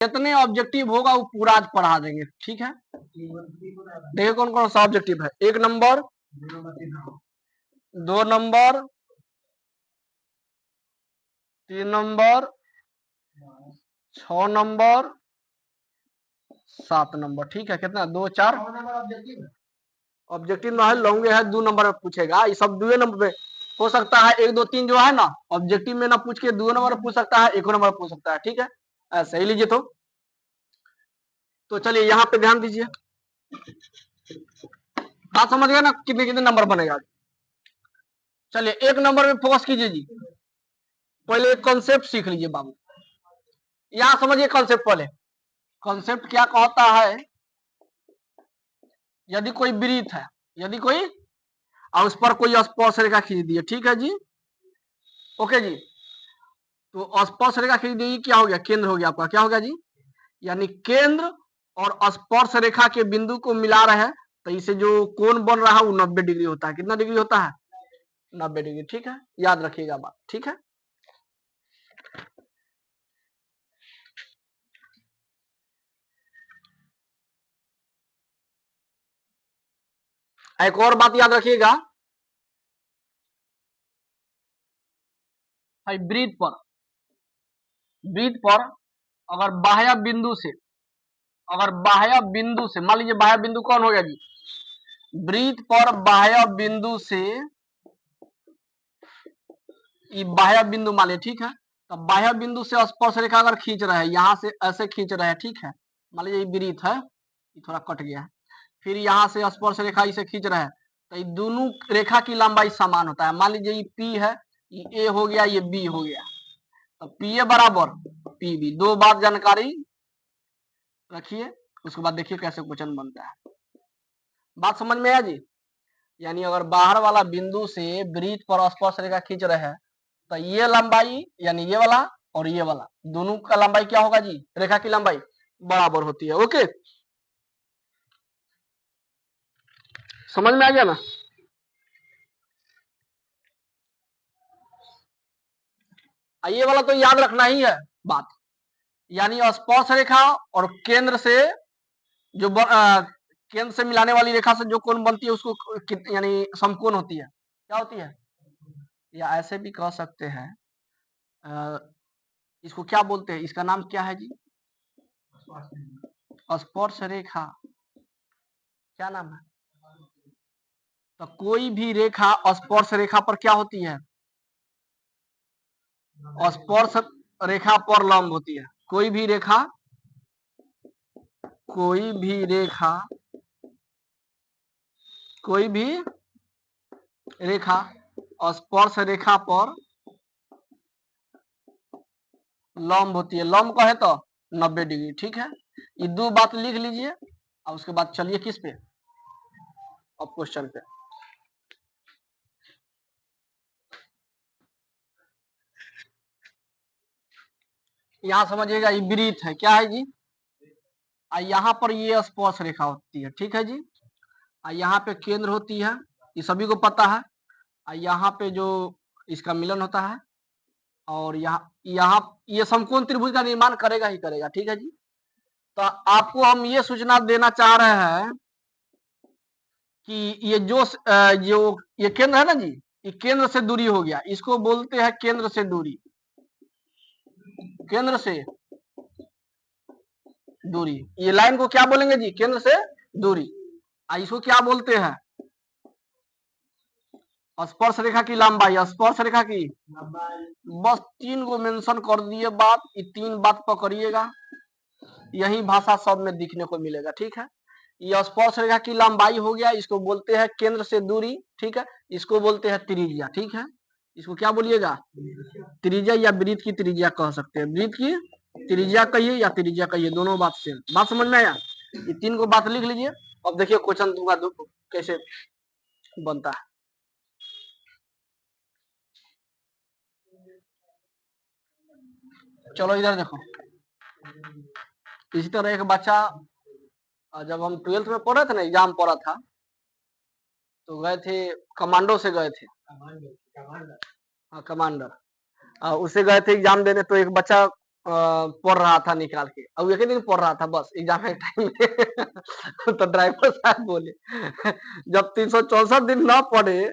जितने ऑब्जेक्टिव होगा वो पूरा आज पढ़ा देंगे, ठीक है। देखिए कौन कौन सा ऑब्जेक्टिव है। 1 number, 2 number, 3 number, 6 number, 7 number, ठीक है। कितना 2 4 ऑब्जेक्टिव ना है, लॉन्गे है, 2 नंबर में पूछेगा। ये सब 2 नंबर में हो सकता है। 1 2 3 जो है ना ऑब्जेक्टिव में ना पूछ के 2 नंबर पूछ सकता है, 1 नंबर पूछ सकता है, ठीक है। ऐसे ही लीजिए। तो चलिए यहाँ पे ध्यान दीजिए, बात समझ गए ना, कितने कितने नंबर बनेगा। चलिए 1 नंबर में फोकस कीजिए जी। पहले एक कॉन्सेप्ट सीख लीजिए बाबू, यहाँ समझिए कॉन्सेप्ट। पहले कॉन्सेप्ट क्या कहता है, यदि कोई वृत्त है, यदि कोई और उस पर कोई स्पर्श रेखा खींच दी है, ठीक है जी, ओके जी। तो स्पर्श रेखा खींच दी, क्या हो गया, केंद्र हो गया आपका, क्या हो गया जी, यानी केंद्र और स्पर्श रेखा के बिंदु को मिला रहे हैं, तो इसे जो कोण बन रहा है वो 90 डिग्री होता है। कितना डिग्री होता है, 90 डिग्री, ठीक है। याद रखिएगा बात, ठीक है। एक और बात याद रखिएगा, वृत्त पर अगर बाह्य बिंदु से, अगर बाह्य बिंदु से मान लीजिए, बाह्य बिंदु कौन हो गया जी, वृत्त पर बाह्य बिंदु से, ये बाह्य बिंदु मान लीजिए, ठीक है। तो बाह्य बिंदु से स्पर्श रेखा अगर खींच रहे हैं, यहाँ से ऐसे खींच रहे हैं, ठीक है। मान लीजिए ये वृत्त है, ये थोड़ा कट गया है, फिर यहाँ से स्पर्श रेखा इसे खींच रहे हैं, तो ये दोनों रेखा की लंबाई समान होता है। मान लीजिए ये पी है, ये ए हो गया, ये बी हो गया, तो पी ए बराबर पी बी। 2 बात जानकारी रखिए, उसके बाद देखिए कैसे क्वेश्चन बनता है। बात समझ में आया जी। यानी अगर बाहर वाला बिंदु से वृत्त पर स्पर्श रेखा खींच रहे हैं, तो ये लंबाई यानी ये वाला और ये वाला दोनों का लंबाई क्या होगा जी, रेखा की लंबाई बराबर होती है। ओके, समझ में आ गया ना। ये वाला तो याद रखना ही है बात, यानी स्पर्श रेखा और केंद्र से जो केंद्र से मिलाने वाली रेखा से जो कोण बनती है उसको यानी समकोण होती है, क्या होती है, या ऐसे भी कह सकते हैं, इसको क्या बोलते हैं, इसका नाम क्या है जी, स्पर्श रेखा, क्या नाम है। तो कोई भी रेखा स्पर्श रेखा पर क्या होती है, स्पर्श रेखा पर लंब होती है। कोई भी रेखा, कोई भी रेखा, कोई भी रेखा स्पर्श रेखा पर लंब होती है। लंब कहे तो 90 डिग्री, ठीक है। ये 2 बात लिख लीजिए और उसके बाद चलिए किस पे, अब क्वेश्चन पे। यहाँ समझिएगा ये वृत्त है, क्या है जी, यहाँ पर ये स्पर्श रेखा होती है, ठीक है जी। यहाँ पे केंद्र होती है, ये सभी को पता है। यहाँ पे जो इसका मिलन होता है, और यहाँ यहाँ ये समकोण त्रिभुज का निर्माण करेगा ही करेगा, ठीक है जी। तो आपको हम ये सूचना देना चाह रहे हैं कि ये जो ये केंद्र है ना जी, ये केंद्र से दूरी हो गया, इसको बोलते हैं केंद्र से दूरी, केंद्र से दूरी। ये लाइन को क्या बोलेंगे जी, केंद्र से दूरी। इसको क्या बोलते हैं, स्पर्श रेखा की लंबाई, स्पर्श रेखा की बस 3 को मेंशन कर दिए बात, ये 3 बात पकड़िएगा, यही भाषा सब में दिखने को मिलेगा, ठीक है। ये स्पर्श रेखा की लंबाई हो गया, इसको बोलते हैं केंद्र से दूरी, ठीक है। इसको बोलते हैं त्रिज्या, ठीक है। इसको क्या बोलिएगा, त्रिज्या या वृत्त की त्रिज्या कह सकते हैं। वृत्त की त्रिज्या कहिए या त्रिज्या कहिए, दोनों बात सेम। बात समझ में आया, ये 3 को बात लिख लीजिए। अब देखिए क्वेश्चन दूंगा कैसे बनता है। चलो इधर देखो, इसी तरह एक बच्चा, जब हम 12th में पढ़े थे ना, एग्जाम पढ़ा था, तो गए थे, कमांडो से गए थे, हाँ कमांडर, उसे गए थे एग्जाम देने। तो एक बच्चा पढ़ रहा था निकाल के, अब एक ही दिन पढ़ रहा था बस एग्जाम के टाइम में तो ड्राइवर साहब बोले जब 364 दिन ना पढ़े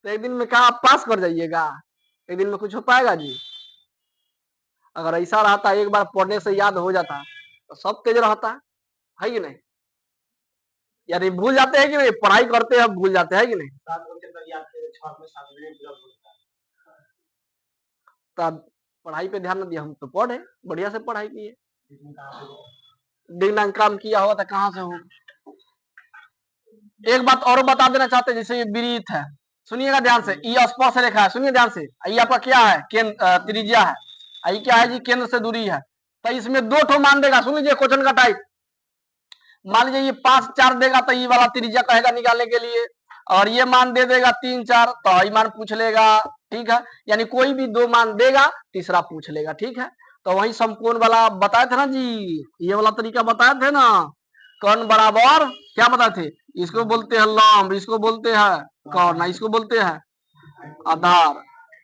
तो एक दिन में क्या आप पास कर जाइएगा? एक दिन में कुछ हो पाएगा जी? अगर ऐसा रहता एक बार पढ़ने से याद हो जाता तो सब तेज रहता है कि नहीं? यानी भूल जाते हैं कि नहीं? पढ़ाई करते हैं भूल जाते हैं कि नहीं? तब पढ़ाई पे ध्यान न दिया, हम तो पढ़े बढ़िया से पढ़ाई किए, दिन काम किया हुआ था कहाँ से हो। एक बात और बता देना चाहते हैं, जैसे ये वृत्त है, सुनिएगा ध्यान से, ये स्पर्श रेखा है, सुनिए ध्यान से, ये आपका क्या है? त्रिज्या है, ये क्या है जी? केंद्र से दूरी है। तो इसमें दो ठो मान देगा, सुन लीजिए क्वेश्चन का टाइप। मान लीजिए ये 5 4 देगा तो ये वाला त्रिज्या कहेगा निकालने के लिए, और ये मान दे देगा 3 4 तो ये मान पूछ लेगा, ठीक है? यानी कोई भी दो मान देगा तीसरा पूछ लेगा, ठीक है? तो वही समकोण वाला बताए थे ना जी, ये वाला तरीका बताए थे ना, कर्ण बराबर क्या बताए थे? इसको बोलते हैं लंब, इसको बोलते हैं कर्ण, इसको बोलते हैं आधार।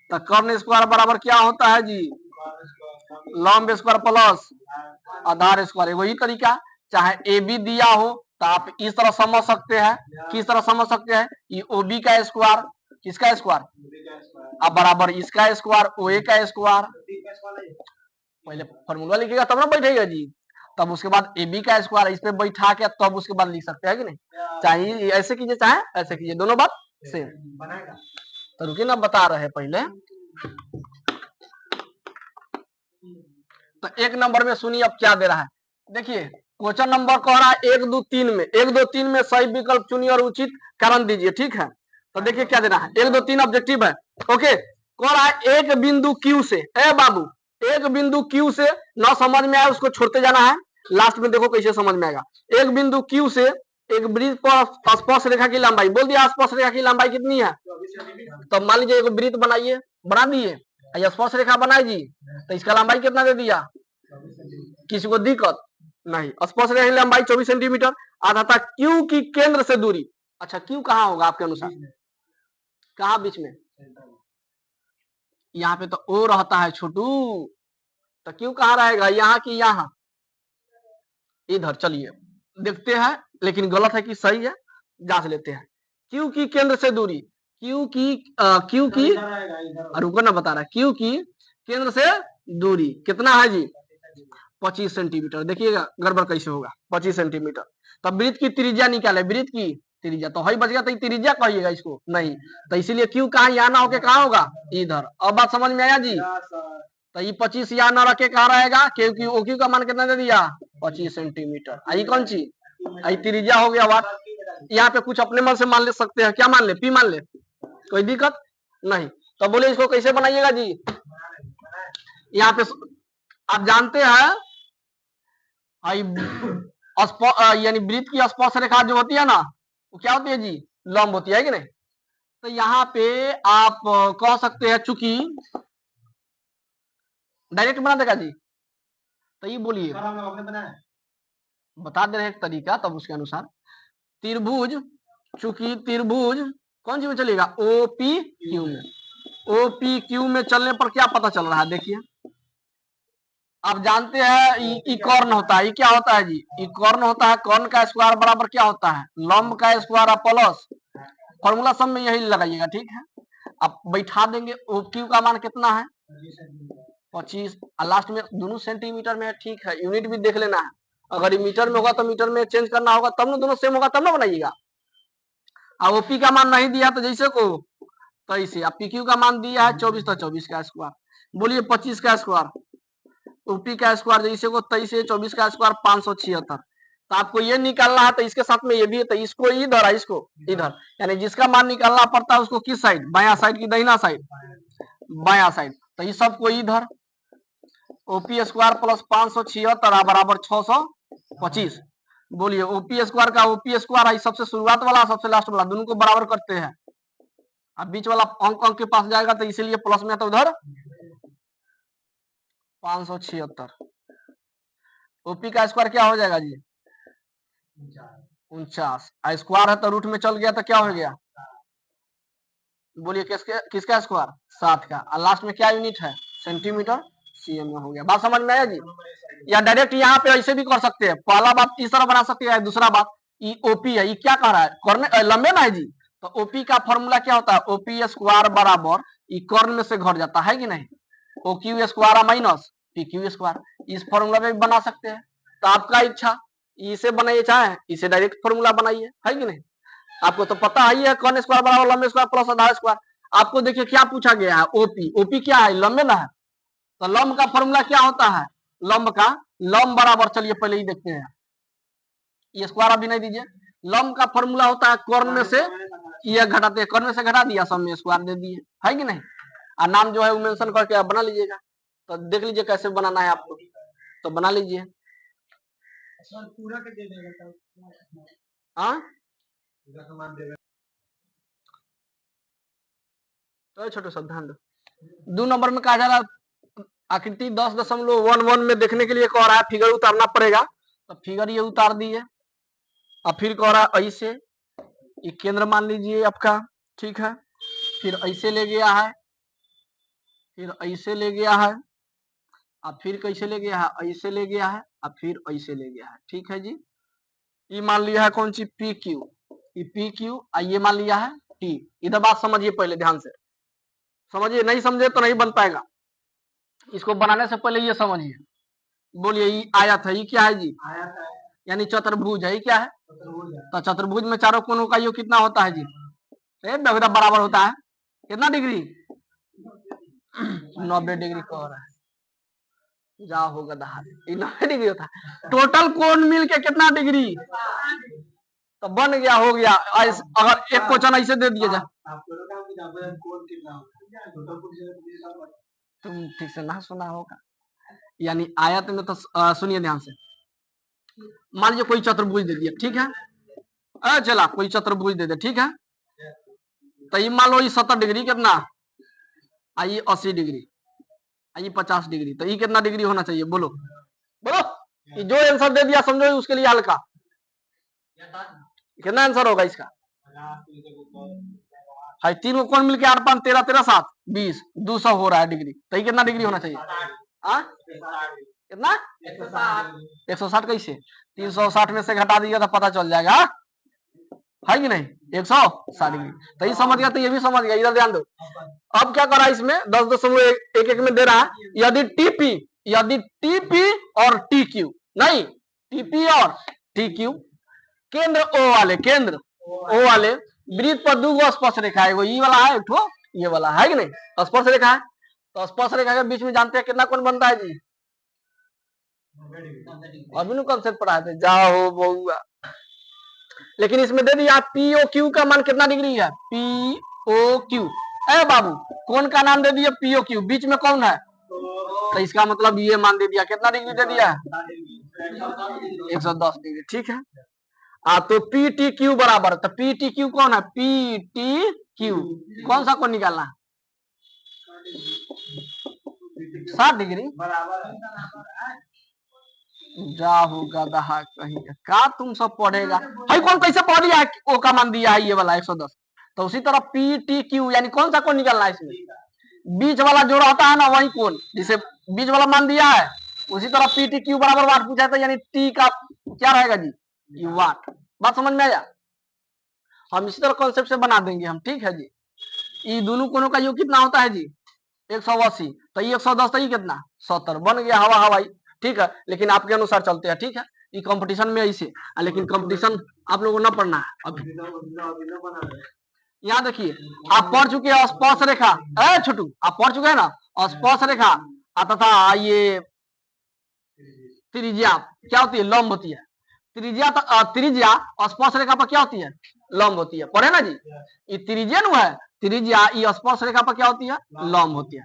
तो कर्ण स्क्वायर बराबर क्या होता है जी? लंब स्क्वायर प्लस आधार स्क्वायर। वही तरीका, चाहे ए बी दिया हो तो आप इस तरह समझ सकते हैं, किस तरह समझ सकते हैं? ये ओ बी का स्क्वायर, किसका स्क्वायर? अब बराबर इसका स्क्वायर, ओ ए का स्क्वायर। पहले फॉर्मूला लिखिएगा तब ना बैठेगा जी, तब उसके बाद ए बी का स्क्वायर इस पे बैठा के तब उसके बाद लिख सकते हैं कि नहीं? चाहे ऐसे कीजिए चाहे ऐसे कीजिए, दोनों बात सेम। तो रुकिए ना, बता रहे पहले। तो एक नंबर में सुनिए अब क्या दे रहा है, देखिए क्वेश्चन नंबर कह रहा है 1 2 3 में, 1 2 3 में सही विकल्प चुनिए और उचित कारण दीजिए, ठीक है? तो देखिए क्या देना है, 1 2 3 ऑब्जेक्टिव है, ओके? कह रहा है एक बिंदु Q से, ए बाबू एक बिंदु Q से, ना समझ में आया उसको छोड़ते जाना है, लास्ट में देखो कैसे समझ में आएगा। एक बिंदु Q से एक वृत्त पर स्पर्श रेखा की लंबाई, बोल दिया स्पर्श रेखा की लंबाई कितनी है? तो मान लीजिए एक वृत्त बनाइए, बना दिए, स्पर्श रेखा बनाई जी, तो इसका लंबाई कितना दे दिया? किसी को दिक्कत नहीं, स्पर्श रेखा की लंबाई 24 सेंटीमीटर। आधा था Q की केंद्र से दूरी। अच्छा Q कहाँ होगा आपके अनुसार? कहाँ बीच में? यहाँ पे तो O रहता है छोटू, तो Q कहाँ रहेगा? यहाँ की यहाँ, इधर। चलिए देखते हैं, लेकिन गलत है कि सही है, जांच लेते हैं। Q की केंद्र से दूरी, Q की रुको ना, बता रहा है Q की केंद्र से दूरी कितना है जी? 25 सेंटीमीटर। देखिएगा गड़बड़ कैसे होगा, 25 सेंटीमीटर। तब वृत्त की त्रिज्या निकाले, वृत्त की त्रिज्या तो ही बच गया, तो त्रिज्या कहिएगा इसको नहीं, तो इसीलिए Q कहाँ यहाँ ना होके कहाँ होगा? इधर। अब बात समझ में आया जी? तो ये 25 यहाँ न रखे कहाँ रहेगा? क्योंकि OQ का मान कितना दे दिया? 25 सेंटीमीटर। आई कौन चीज? आई त्रिज्या हो गया बात। यहाँ पे कुछ अपने मन से मान ले सकते हैं, क्या मान ले? P मान ले, कोई दिक्कत नहीं। तो बोले इसको कैसे बनाइएगा जी? यहाँ पे आप जानते हैं यानी वृत्त की स्पर्श रेखा जो होती है ना, वो क्या होती है जी? लंब होती है कि नहीं? तो यहाँ पे आप कह सकते हैं, चूंकि डायरेक्ट बना देगा जी, तो ये बोलिए, बता दे रहे एक तरीका, तब उसके अनुसार त्रिभुज, चूंकि त्रिभुज कौन सी में चलेगा? OPQ में। OPQ में चलने पर क्या पता चल रहा है? देखिए आप जानते हैं ई कर्ण होता है, ये क्या होता है जी? ई कर्ण होता है, कर्ण का स्क्वायर बराबर क्या होता है? लंब का स्क्वायर प्लस, फॉर्मूला सब में यही लगाइएगा, ठीक है? अब बैठा देंगे, OQ का मान कितना है? 25, लास्ट में दोनों सेंटीमीटर में है, ठीक है? यूनिट भी देख लेना है, अगर ये मीटर में होगा तो मीटर में चेंज करना होगा, तब ना दोनों सेम होगा, तब ना बनाइएगा। अब OP का मान नहीं दिया तो जैसे को तैसे, अब PQ का मान दिया है 24, तो 24 का स्क्वायर, बोलिए 25 का स्क्वायर, OP का स्क्वायर जैसे को 23 है, 24 का स्क्वायर 576। तो आपको ये निकालना है, तो इसके साथ में ये भी है, तो इसको इधर है, इसको इधर, यानी जिसका मान निकालना पड़ता है उसको किस साइड? बायां साइड की दाहिना साइड? बायां साइड। तो ये सबको इधर, OP स्क्वायर प्लस 576 बराबर 625। बोलिए OP स्क्वायर का OP स्क्वायर है, सबसे शुरुआत वाला सबसे लास्ट वाला, दोनों को बराबर करते हैं। अब बीच वाला अंक के पास जाएगा, तो इसीलिए प्लस में तो उधर 576। OP का स्क्वायर क्या हो जाएगा जी? 49। स्क्वायर है तो रूट में चल गया तो क्या हो गया? बोलिए किसका स्क्वायर? 60 का। और लास्ट में क्या यूनिट है? सेंटीमीटर CM में हो गया। बात समझ में आया जी? या डायरेक्ट यहाँ पे ऐसे भी कर सकते हैं, पहला बात इस तरह बना सकते हैं, दूसरा बात ये ओपी है, ये क्या कह रहा है, कॉर्न लंबे ना है जी, तो ओपी का फॉर्मूला क्या होता है, ओपी स्क्वायर बराबर ये कॉर्न में से घट जाता है कि नहीं, O Q square minus P Q square, इस फॉर्मूला में भी बना सकते हैं। तो आपका इच्छा, इसे बनाइए चाहे इसे डायरेक्ट फॉर्मूला बनाइए, है कि नहीं। आपको तो पता ही है कॉर्न स्क्वायर बराबर लंबे स्क्वायर प्लस आधा स्क्वायर। आपको देखिए क्या पूछा गया है, ओपी, ओपी क्या है, लंबे ना है, तो लंब का फॉर्मूला क्या होता है, लंब का, लंब बराबर, चलिए पहले ही देखते हैं, ये स्क्वायर अभी नहीं दीजिए, लंब का फॉर्मूला होता है कॉर्न में से ये घटाते हैं, कॉर्न में से घटा दिया, सब में स्क्वायर दे दिए, है कि नहीं। और नाम जो है वो मेंशन करके आप बना लीजिएगा, तो देख लीजिए कैसे बनाना है आपको, तो बना लीजिए। हाँ तो छोटे सब ध्यान दो, 2 नंबर में कहा जा रहा आकृति 10.11 में देखने के लिए कह रहा है, फिगर उतारना पड़ेगा, तो फिगर ये उतार दिए, और फिर कह रहा है ऐसे, ये केंद्र मान लीजिए आपका, ठीक है, फिर ऐसे ले गया है, फिर ऐसे ले गया है, और फिर कैसे ले गया है, ऐसे ले गया है, और फिर ऐसे ले गया है, ठीक है जी। ये मान लिया है कौन सी, पी क्यू, ये पी क्यू, ये मान लिया है टी। इधर बात समझिए पहले ध्यान से समझिए, नहीं समझे तो नहीं बन पाएगा, इसको बनाने से पहले ये समझिए। बोलिए ये आयत है, ये क्या है जी, यानी चतुर्भुज है, ये क्या है, तो चतुर्भुज में चारों कोनों का योग कितना होता है जी, बराबर होता है, कितना डिग्री, 90 डिग्री कह रहा है, जा होगा 90 डिग्री होता है, टोटल कोण मिल के कितना डिग्री, तो बन गया, हो गया। अगर एक क्वेश्चन ऐसे दे दिया जाए, तुम ठीक से ना सुना होगा, यानी आयत में तो सुनिए ध्यान से, मान लीजिए कोई चतुर्भुज दे दिया, ठीक है, चला कोई चतुर्भुज दे दे, ठीक है, तो ये मान लो ये 70 डिग्री कितना, ये 80 डिग्री, ये 50 डिग्री, तो ये कितना डिग्री होना चाहिए, बोलो बोलो, ये जो आंसर दे दिया समझो उसके लिए हल्का, कितना आंसर होगा इसका, है 3 को कौन मिलके 8 5 13 13 7 20 200 हो रहा है डिग्री, तो ये कितना डिग्री होना चाहिए, कितना 160, कैसे 360 में से घटा दिया तो पता चल जाएगा, है कि नहीं, 160 डिग्री, तो ये समझ गया, तो ये भी समझ गया, इधर ध्यान दो। अब क्या करा इसमें 10.11 में दे रहा है, यदि टीपी और टी क्यू, नहीं टीपी और टी क्यू, केंद्र ओ वाले वृत्त पर 2 स्पर्श रेखा है, वो ये वाला है, एक ये वाला है कि नहीं, स्पर्श रेखा है, तो स्पर्श रेखा के बीच में जानते हैं कितना कोण बनता है जी, अभी कंसेप्ट पढ़ाए थे, जाओ बहुआ, लेकिन इसमें दे दिया पीओ क्यू का मान कितना डिग्री है, पीओ क्यू, ए बाबू कौन का नाम दे दिया पीओ क्यू, बीच में कौन है, तो इसका मतलब ये मान दे दिया, कितना डिग्री दे दिया, 110 डिग्री, ठीक है। तो पी टी क्यू बराबर, तो पी टी क्यू कौन है, पी टी क्यू कौन सा कौन निकालना, 60 डिग्री जा होगा दहा कहीं का, तुम सब पढ़ेगा, भाई कौन कैसे पढ़ लिया है, ओ का मान दिया है ये वाला 110, तो उसी तरह पी टी क्यू यानी कौन सा कौन निकालना है, इसमें बीच वाला जो रहता है ना वही कौन, जिसे बीच वाला मान दिया है, उसी तरह पी टी क्यू बराबर वाट पूछा था, यानी टी का क्या रहेगा जी, वाट। बात समझ में आया, हम इसी तरह कॉन्सेप्ट से बना देंगे हम, ठीक है जी। ये दोनों कोनों का योग कितना होता है जी, 180, तो ये 110, तो ये कितना 70, बन गया हवा हवाई, ठीक है, लेकिन आपके अनुसार चलते हैं, ठीक है, ये कंपटीशन में ऐसे, लेकिन कंपटीशन आप लोगों को ना पढ़ना है अभी। यहाँ देखिए आप पढ़ चुके हैं स्पर्श रेखा, छोटू आप पढ़ चुके हैं ना, स्पर्श रेखा आता था, ये त्रिज्या क्या होती है, लंब होती है, त्रिज्या स्पर्श रेखा पर क्या होती है, लंब होती है, पढ़े ना जी, ये त्रिज्या नु है, त्रिज्या ये स्पर्श रेखा पर क्या होती है, लंब होती है,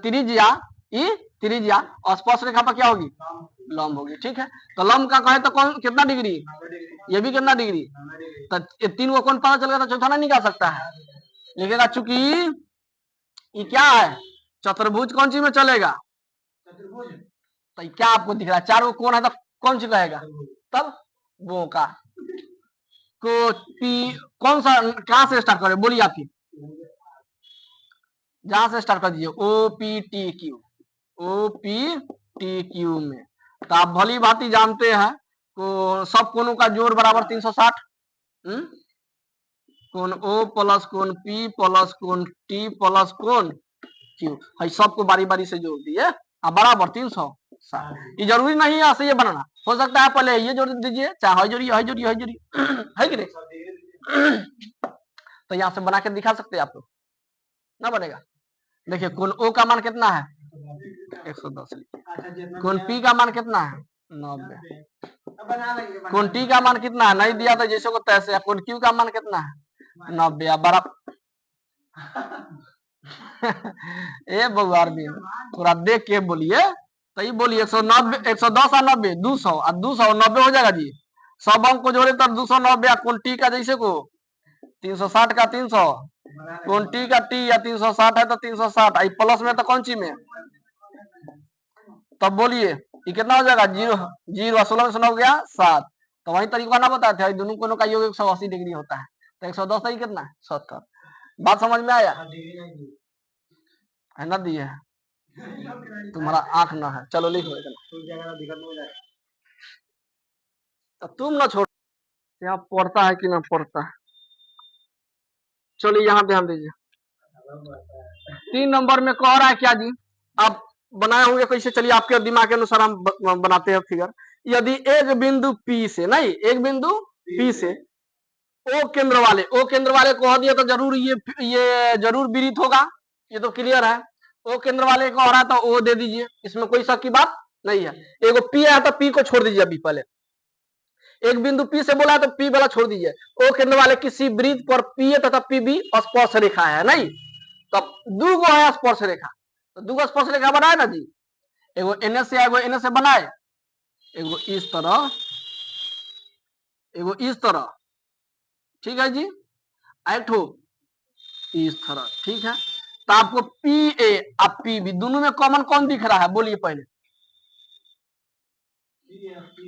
त्रिज्या स्पर्श रेखा पर क्या होगी, लंब होगी, ठीक है। तो लंब का कहे तो कौन कितना डिग्री, ये भी कितना डिग्री, तो 3 को कौन पता चल गया, तो चौथा नहीं निकाल सकता है, लिखेगा चूंकि ये क्या है, चतुर्भुज कौन सी में चलेगा, तो क्या आपको दिख रहा है 4 कोण है, तो कौन सी कहेगा, तब वो का को पी, कौन सा कहां से स्टार्ट करें, बोलिए आप ही, जहां से स्टार्ट कर दीजिए, O P T Q, O P T Q में। तो आप भली भांति जानते हैं को सब कोणों का जोड़ बराबर 360। कोण ओ प्लस कोण पी प्लस कोण टी प्लस कोण क्यू, है सबको बारी बारी से जोड़ दिए बराबर 360। ये जरूरी नहीं है ऐसे ये बनाना, हो सकता है पहले ये जोड़ दीजिए, चाहे है जोड़िए है जोड़िए है जोड़िए है कि नहीं। तो यहाँ से बना के दिखा सकते हैं आप लोग, ना बनेगा। देखिए कोण ओ का मान कितना है 110 लिखिए। कोण पी का मान कितना है 90। कोण टी का मान कितना है नहीं दिया तो जैसे को तैसे। कोण क्यू का मान कितना है 90 बराबर ए बउआर भी थोड़ा देख के बोलिए, सही बोलिए। 190 110 और 90 200 और 200 90 हो जाएगा जी। सब अंक को जोड़े तब 290। कोण टी का जैसे को 360 का 300, कोण टी का टी या 360 है तो 360 आई प्लस में तो कौन सी में, तब बोलिए ये कितना हो जाएगा 0 0 16 में 9 हो गया 7। तो वही तरीका ना बताते हैं, दोनों कोणों का योग 180 डिग्री होता है। तो 110 सही कितना है 70। बात समझ में आया है ना दिए है तुम्हारा आंख ना है, चलो लिख लो। तो तुम ना छोड़, यहाँ पढ़ता है कि ना पढ़ता है। चलिए यहाँ ध्यान दीजिए 3 नंबर में कह रहा है क्या जी, आप बनाए होंगे कैसे, चलिए आपके दिमाग के अनुसार हम बनाते हैं फिगर। यदि एक बिंदु P से, नहीं एक बिंदु P से ओ केंद्र वाले कह दिया तो जरूर ये जरूर विरित होगा, ये तो क्लियर है। ओ केंद्र वाले को हो रहा तो ओ दे दीजिए, इसमें कोई शक की बात नहीं है। एगो P है तो P को छोड़ दीजिए अभी पहले। एक बिंदु P से बोला है तो P वाला छोड़ दीजिए। ओ केंद्र वाले किसी वृत्त पर P तथा PB स्पर्श रेखा है, नहीं तब दूगो है स्पर्श रेखा, तो दूगो स्पर्श रेखा बनाए ना जी। एगो एने से एगो एने से बनाए, एगो इस तरह एगो इस तरह, ठीक है जी। एक इस तरह, ठीक है। तो आपको PA और PB दोनों में कॉमन कौन दिख रहा है बोलिए पहले,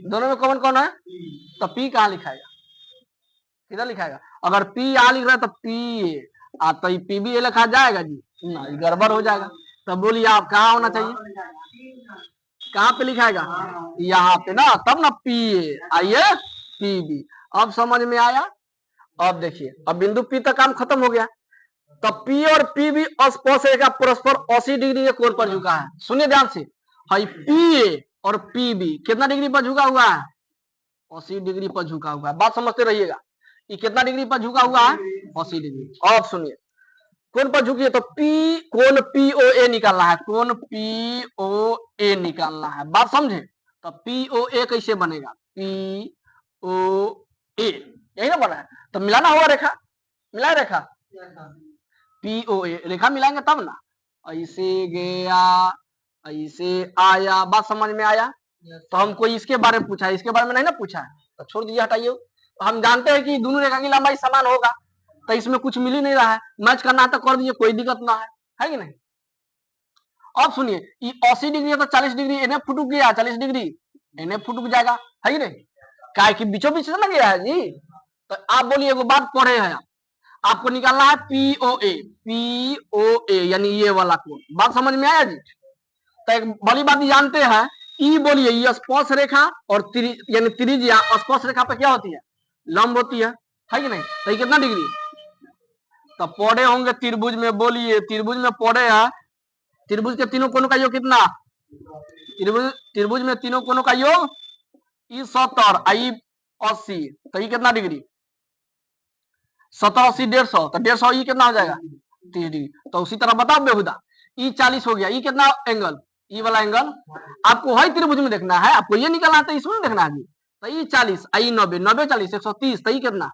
दोनों में कॉमन कौन है, तो P कहाँ लिखाएगा, किधर लिखाएगा। अगर P यहाँ लिख रहा है तो PA तो PB लिखा जाएगा जी, नहीं गड़बड़ हो जाएगा। तो बोलिए आप कहाँ होना चाहिए, कहाँ पे लिखाएगा यहाँ पे ना, तब ना PA आइए PB। अब समझ में आया। अब देखिए अब बिंदु P तक काम खत्म हो गया। तब P और PB स्पर्श रेखा परस्पर 80 डिग्री के कोण पर झुका है। सुनिए ध्यान से, हाई PA और PB कितना डिग्री पर झुका हुआ है 80 डिग्री पर झुका हुआ है। बात समझते रहिएगा, ये कितना डिग्री पर झुका हुआ है 80 डिग्री। अब सुनिए कोण पर झुकी है तो कोण POA निकालना है, कोण POA निकालना है। बात समझे, तो POA कैसे बनेगा, POA यही ना बना है, तो मिलाना होगा रेखा, मिलाए रेखा POA रेखा मिलाएंगे तब ना। ऐसे गया ऐसे आया, बात समझ में आया। तो हमको इसके बारे में पूछा है, इसके बारे में नहीं ना पूछा है, तो छोड़ दीजिए हटाइए। हम जानते हैं कि दोनों रेखा की लंबाई समान होगा, तो इसमें कुछ मिल ही नहीं रहा है, मैच करना है तो कर दीजिए, कोई दिक्कत ना है कि नहीं। अब सुनिए ये 80 डिग्री है तो 40 डिग्री एने फुटुक गया, 40 डिग्री एने फुटुक जाएगा, है कि नहीं, काय की बीचों बीच ना गया है जी। तो आप बोलिए एगो बात पढ़े हैं, आपको निकालना है POA यानी ये वाला कोण। बात समझ में आया जी। तो एक बड़ी बात जानते हैं, ई बोलिए ये स्पर्श रेखा और यानी त्रिज्या स्पर्श रेखा पे क्या होती है, लंब होती है कि नहीं। तो ये कितना डिग्री, तो पौधे होंगे त्रिभुज में, बोलिए त्रिभुज में पौधे हैं, त्रिभुज के तीनों कोणों का योग कितना, त्रिभुज में तीनों कोणों का योग ई 70 आई 80, तो ये कितना डिग्री 70 80 150, तो 150 ई कितना हो जाएगा 30 डिग्री। तो उसी तरह बताओ बेहुदा ई 40 हो गया, ई कितना एंगल, ई वाला एंगल आपको है त्रिभुज में देखना है, आपको ये निकालना है तो इसमें देखना है जी। तो ई 40 आई 90 90 40 130, तो ई कितना,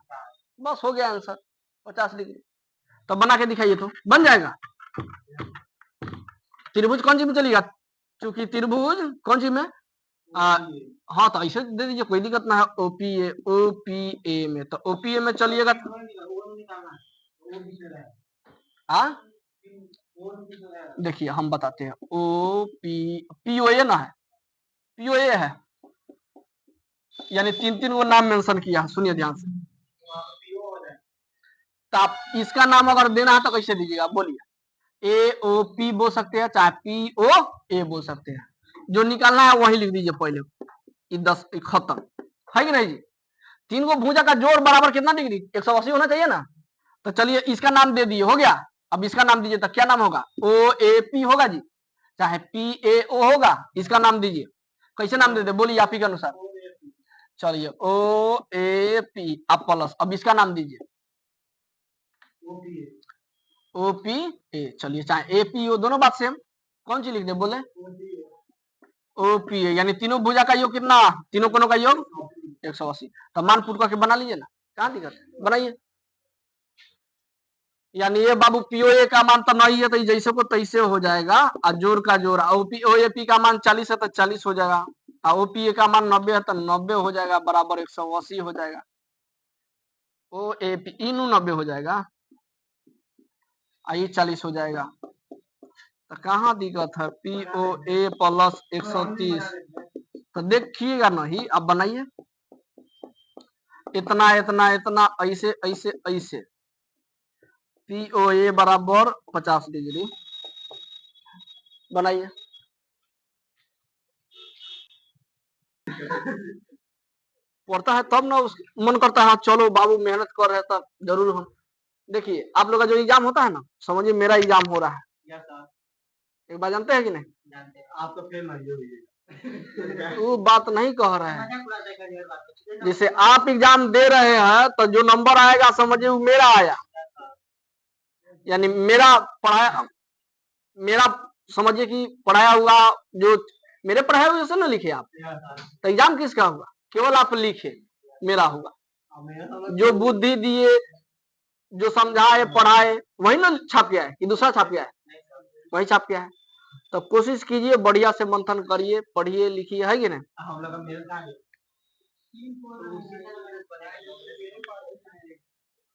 बस हो गया आंसर 50 डिग्री। तो बना के दिखाइए तो बन जाएगा। त्रिभुज कौन सी में चलेगा, चूंकि त्रिभुज कौन सी में हाँ तो ऐसे दे दीजिए, कोई दिक्कत ना है। OPA में, तो OPA में चलिएगा देखिए हम बताते हैं। POA ना है, POA है यानी 3 वो नाम मेंशन किया है, सुनिए ध्यान से। तो आप इसका नाम अगर देना है तो कैसे दीजिएगा बोलिए, AOP बोल सकते हैं, चाहे PO ए बोल सकते हैं। जो निकालना है वही लिख दीजिए पहले, 10 खत्म, है कि नहीं जी। तीन को भुजा का जोड़ बराबर कितना डिग्री, 180 होना चाहिए ना। तो चलिए इसका नाम दे दिए, हो गया। अब इसका नाम दीजिए, तो क्या नाम होगा, ओ ए पी होगा जी, चाहे पी ए ओ होगा। इसका नाम दीजिए, कैसे नाम दे दे, बोलिए आप ही के अनुसार। चलिए ओ ए पी अब प्लस, अब इसका नाम दीजिए ओ पी ए। चलिए चाहे ए पी ओ, दोनों बात सेम, कौन सी लिख दे बोले, ओ पी ए, यानी तीनों भुजा का योग कितना, तीनों कोनों का योग 180। तो मान पुट करके बना लीजिए ना, कहाँ दिक्कत है, बनाइए। यानी ये बाबू पीओए का मान तो नहीं है, तो जैसे को तैसे हो जाएगा, और जोर का जोर। ओपी का मान 40 है तो 40 हो जाएगा, और ओपीए का मान 90 है तो 90 हो जाएगा, बराबर 180 हो जाएगा। ओ ए पी इन 90 हो जाएगा, आई 40 हो जाएगा। तो कहाँ दिक्कत है, पी ओ ए प्लस 130। तो देखिएगा नहीं, अब बनाइए, इतना इतना इतना, ऐसे ऐसे ऐसे, पी ओ ए बराबर 50 डिग्री, बनाइए। पढ़ता है तब ना, उस मन करता है चलो बाबू मेहनत कर रहे तब जरूर हम। देखिए आप लोग का जो एग्जाम होता है ना, समझिए मेरा एग्जाम हो रहा है, एक बार जानते हैं कि नहीं, आप तो फेल वो बात नहीं कह रहे हैं। जैसे आप एग्जाम दे रहे हैं तो जो नंबर आएगा समझिए वो मेरा आया, यानी मेरा पढ़ाया, मेरा समझिए कि पढ़ाया हुआ, जो मेरे पढ़ाए हुए से ना लिखे आप, तो एग्जाम किसका हुआ, केवल आप लिखे, मेरा हुआ। जो बुद्धि दिए, जो समझाए पढ़ाए, वही ना छाप गया है कि दूसरा छाप गया है, वही छाप गया है। तो कोशिश कीजिए, बढ़िया से मंथन करिए, पढ़िए लिखिए, है कि नहीं।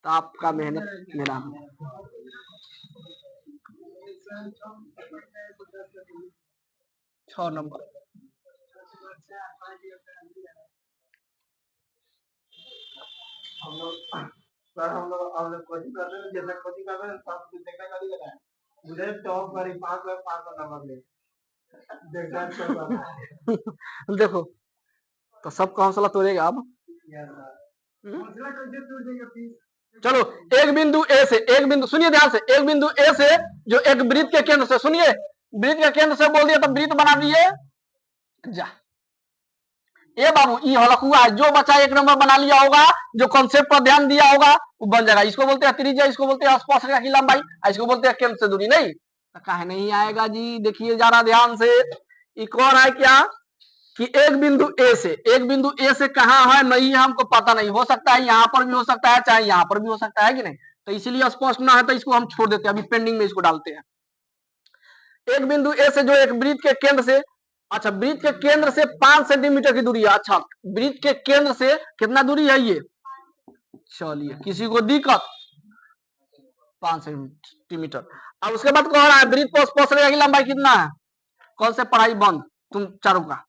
तो आपका मेहनत मेरा, 6 नंबर। हम लोग कोचिंग कर रहे हैं, जैसा कोचिंग कर रहे हैं सब कुछ देखने का नहीं है, मुझे टॉप करी 500 नंबर ले। देखो तो सबका हौसला तोड़ेगा अब। चलो एक बिंदु ए से, एक बिंदु सुनिए ध्यान से, एक बिंदु ए से जो एक वृत्त के केंद्र से, सुनिए वृत्त के केंद्र से बोल दिया तो वृत्त बना दिए जा। ए बाबू ई हलकुआ है, जो बच्चा एक नंबर बना लिया होगा, जो कॉन्सेप्ट पर ध्यान दिया होगा वो बन जाएगा। इसको बोलते हैं त्रिज्या, इसको बोलते हैं स्पर्श रेखा की लंबाई, इसको बोलते हैं केंद्र से दूरी। नहीं तो काहे नहीं आएगा जी, देखिए जरा ध्यान से। एक और है क्या कि एक बिंदु ए से, एक बिंदु ए से कहाँ है नहीं है हमको पता नहीं, हो सकता है यहाँ पर भी हो सकता है, चाहे यहाँ पर भी हो सकता है कि नहीं। तो इसीलिए स्पष्ट ना है तो इसको हम छोड़ देते हैं, अभी पेंडिंग में इसको डालते हैं। एक बिंदु ए से जो एक वृत्त के केंद्र से, अच्छा वृत्त के केंद्र से 5 सेंटीमीटर की दूरी है। अच्छा वृत्त के केंद्र से कितना दूरी है ये, चलिए किसी को दिक्कत, 5 सेंटीमीटर। अब उसके बाद कह रहा है वृत्त पर स्पर्श रेखा की लंबाई कितना है, कौन से पढ़ाई बंद तुम चारों का,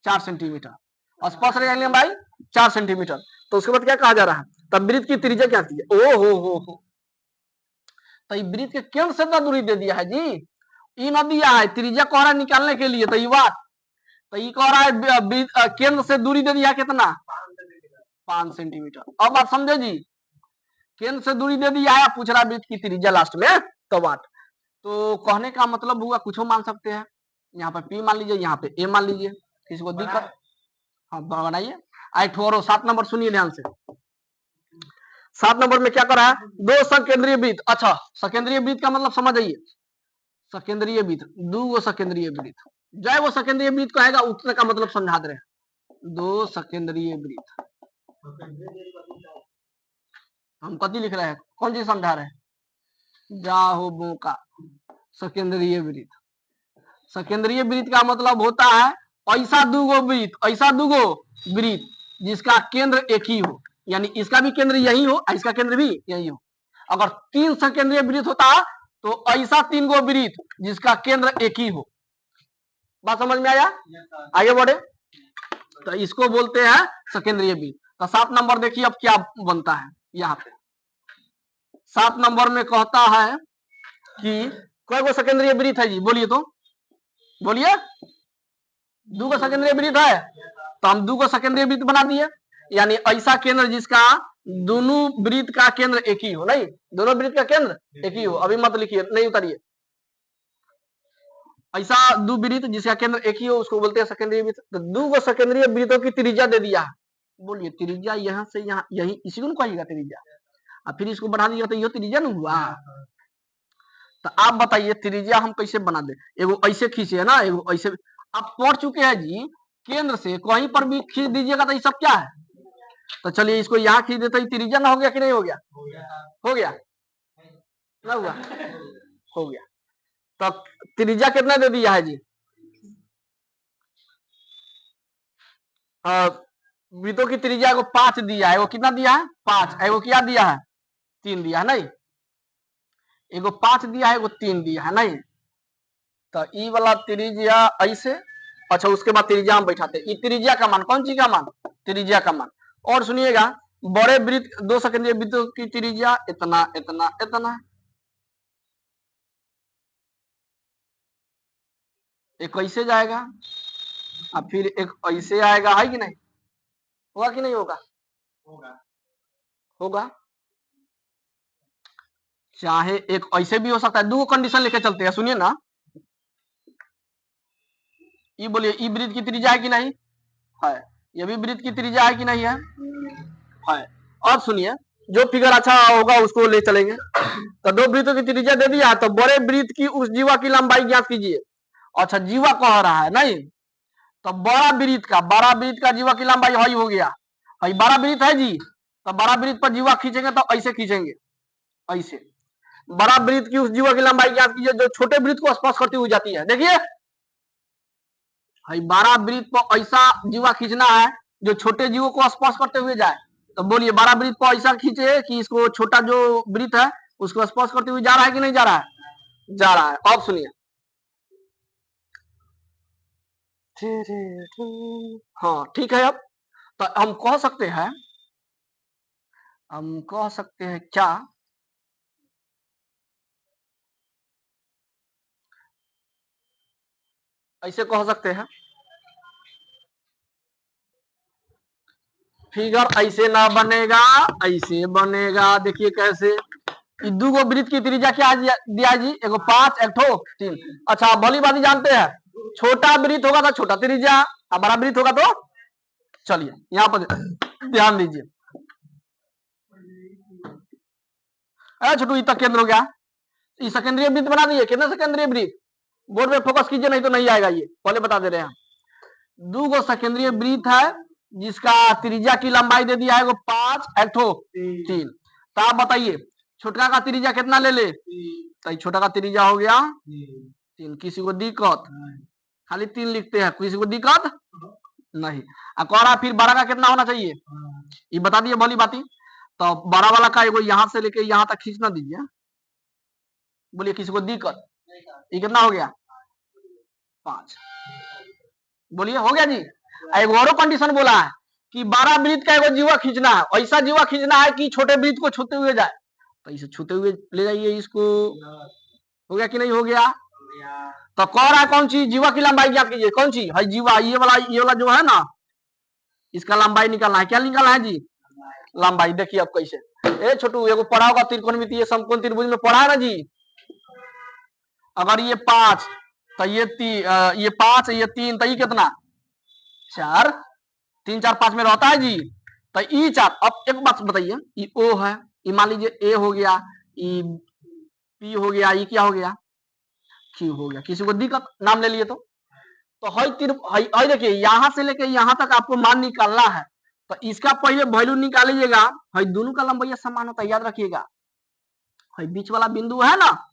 4 सेंटीमीटर, स्पर्श रेखा की लंबाई 4 सेंटीमीटर। तो उसके बाद क्या कहा जा रहा है, तब वृत्त की त्रिज्या क्या थी, ओ हो, तो वृत्त के केंद्र से ना दूरी दे दिया है जी, ई न दिया है, त्रिज्या कह रहा है निकालने के लिए, तो ये बात, तो ये कह रहा है केंद्र से दूरी दे दिया कितना, 5 सेंटीमीटर। अब आप समझे जी, केंद्र से दूरी दे दिया है, पूछ रहा है वृत्त की त्रिज्या लास्ट में, तो बात, तो कहने का मतलब हुआ कुछ मान सकते हैं, यहाँ पे पी मान लीजिए, यहाँ पे ए मान लीजिए, किसी को दिक्कत, हाँ बनाइए। आई ठोरो 7 नंबर सुनिए ध्यान से, 7 नंबर में क्या करा है, दो सकेंद्रीय वृत्त। अच्छा सकेंद्रीय वृत्त का मतलब समझ आइए, सकेंद्रीय वृत्त, दो सकेंद्रीय वृत्त, जय वो सकेंद्रीय वृत्त कहेगा उतने का मतलब समझा दे रहे हैं, दो सकेंद्रीय वृत्त। हम कति लिख रहे हैं, कौन चीज समझा रहे हैं, जाहो बोका, सकेंद्रीय वृत्त। सकेंद्रीय वृत्त का मतलब होता है ऐसा दूगो वृत्त, ऐसा दूगो वृत्त जिसका केंद्र एक ही हो, यानी इसका भी केंद्र यही हो, इसका केंद्र भी यही हो। अगर 3 सकेंद्रीय वृत्त होता तो ऐसा 3 गो वृत्त जिसका केंद्र एक ही हो। बात समझ में आया, आगे बढ़े, तो इसको बोलते हैं सकेंद्रीय वृत्त। तो 7 नंबर देखिए अब क्या बनता है, यहाँ पे 7 नंबर में कहता है कि कोई को सकेंद्रीय वृत्त है जी, बोलिए तो बोलिए, दो को सकेंद्रीय वृत्त है तो हम दो को सकेंद्रीय वृत्त बना दिए, यानी ऐसा केंद्र जिसका दोनों वृत्त का केंद्र एक ही हो, नहीं दोनों वृत्त का केंद्र एक ही हो, अभी मत लिखिए, नहीं उतारिए, ऐसा दो वृत्त जिसका केंद्र एक ही हो उसको बोलते हैं सकेंद्रीय वृत्त। तो दो को सकेंद्रीय वृत्तों की त्रिज्या दे दिया है, बोलिए त्रिज्या यहाँ से यहाँ, यही इसी को कहिएगा त्रिज्या, और फिर इसको बढ़ा दिया तो ये त्रिज्या न हुआ। तो आप बताइए त्रिज्या हम कैसे बना दे, एगो ऐसे खींचे है ना, एगो ऐसे, आप पढ़ चुके हैं जी, केंद्र से कहीं पर भी खींच दीजिएगा तो ये सब क्या है, तो चलिए इसको यहाँ खींच देते ही त्रिज्या ना हो गया कि नहीं हो गया, हो गया ना हुआ, हो गया। तो त्रिज्या कितना दे दिया है जी, वृत्तों की त्रिज्या को 5 दिया है, वो कितना दिया है 5, एगो क्या दिया है 3 दिया है, नहीं एगो 5 दिया है, एगो 3 दिया है, नहीं तो ई वाला त्रिज्या ऐसे, अच्छा उसके बाद त्रिज्या हम बैठाते हैं, त्रिज्या का मान कौन चीज का मान, त्रिज्या का मान। और सुनिएगा बड़े वृत्त 2 सेकेंडीय वृत्तों की त्रिज्या इतना इतना इतना, एक ऐसे जाएगा और फिर एक ऐसे आएगा, है कि नहीं, होगा कि नहीं होगा, होगा चाहे एक ऐसे भी हो सकता है, दो कंडीशन लेके चलते हैं, सुनिए ना, ये बोलिए ई वृत्त की त्रिज्या है कि नहीं है, ये भी वृत्त की त्रिज्या है कि नहीं है, है। और सुनिए जो फिगर अच्छा होगा उसको ले चलेंगे। तो दो वृत्तों की त्रिज्या दे दिया, तो बड़े वृत्त की उस जीवा की लंबाई ज्ञात कीजिए। अच्छा जीवा कह रहा है, नहीं तो बड़ा वृत्त का जीवा की लंबाई हई हो गया, हई बड़ा वृत्त है जी, तो बड़ा वृत्त पर जीवा खींचेंगे तो ऐसे खींचेंगे, ऐसे बड़ा वृत्त की उस जीवा की लंबाई ज्ञात कीजिए जो छोटे वृत्त को स्पर्श करती हुई जाती है। देखिए बड़ा वृत्त पर ऐसा जीवा खींचना है जो छोटे जीवों को स्पर्श करते हुए जाए, तो बोलिए बड़ा वृत्त पर ऐसा खींचे कि इसको छोटा जो वृत्त है उसको स्पर्श करते हुए जा रहा है कि नहीं जा रहा है, जा रहा है। अब सुनिए, हाँ ठीक है, अब तो हम कह सकते हैं, क्या, ऐसे कह सकते हैं, फिगर ऐसे ना बनेगा, ऐसे बनेगा, देखिए कैसे, दो गो वृत्त की त्रिज्या क्या दिया जी, एगो 5 एक ठो 3। अच्छा भली बात जानते हैं, छोटा वृत्त होगा तो छोटा त्रिज्या और बड़ा वृत्त होगा तो, चलिए यहाँ पर ध्यान दीजिए, छोटू तक केंद्र हो गया, इस सेकेंडरी वृत्त बना दिए, कितने सेकेंडरी वृत्त, बोर्ड में फोकस कीजिए नहीं तो नहीं आएगा, ये पहले बता दे रहे हैं, दो गो सेकेंडरी वृत्त है जिसका त्रिज्या की लंबाई दे दिया है वो 5 एक ठो 3। तो आप बताइए छोटका का त्रिज्या कितना ले ले, तो छोटा का त्रिज्या हो गया 3, किसी को दिक्कत, खाली 3 लिखते हैं, किसी को दिक्कत नहीं। कौरा फिर बड़ा का कितना होना चाहिए, ये बता दिए भली बाती, तो बड़ा वाला का एगो यहाँ से लेके यहाँ तक खींचना दीजिए, बोलिए किसी को दिक्कत, ये कितना हो गया 5, बोलिए हो गया जी। एक और कंडीशन बोला है कि 12 वृत्त का एगो जीवा खींचना है, ऐसा जीवा खींचना है कि छोटे वृत्त को छूते हुए जाए, तो इसे छूते हुए ले जाइए इसको, हो गया कि नहीं हो गया। तो कह रहा है कौन सी जीवा की लंबाई ज्ञात कीजिए, कौन सी है जीवा, ये वाला जो है ना, इसका लंबाई निकालना है, क्या निकालना है जी, लंबाई। देखिए अब कैसे, ए छोटू एगो पढ़ा होगा त्रिकोणमितीय समकोण त्रिभुज में पढ़ा है ना जी, अगर ये 5 तो ये 5 ये 3 तो ये कितना 4, 3 4 5 में रहता है जी, तो ई 4। अब एक बात बताइए, ई ओ है, ई मान लीजिए ए हो गया, ई पी हो गया, ई क्या हो गया क्यू हो गया, किसी को दिक्कत, नाम ले लिए तो हई देखिए यहाँ से लेके यहाँ तक आपको मान निकालना है, तो इसका पहले वैल्यू निकालिएगा, हई दोनों का लंबाई समान होता है, याद रखिएगा, हई बीच वाला बिंदु है ना,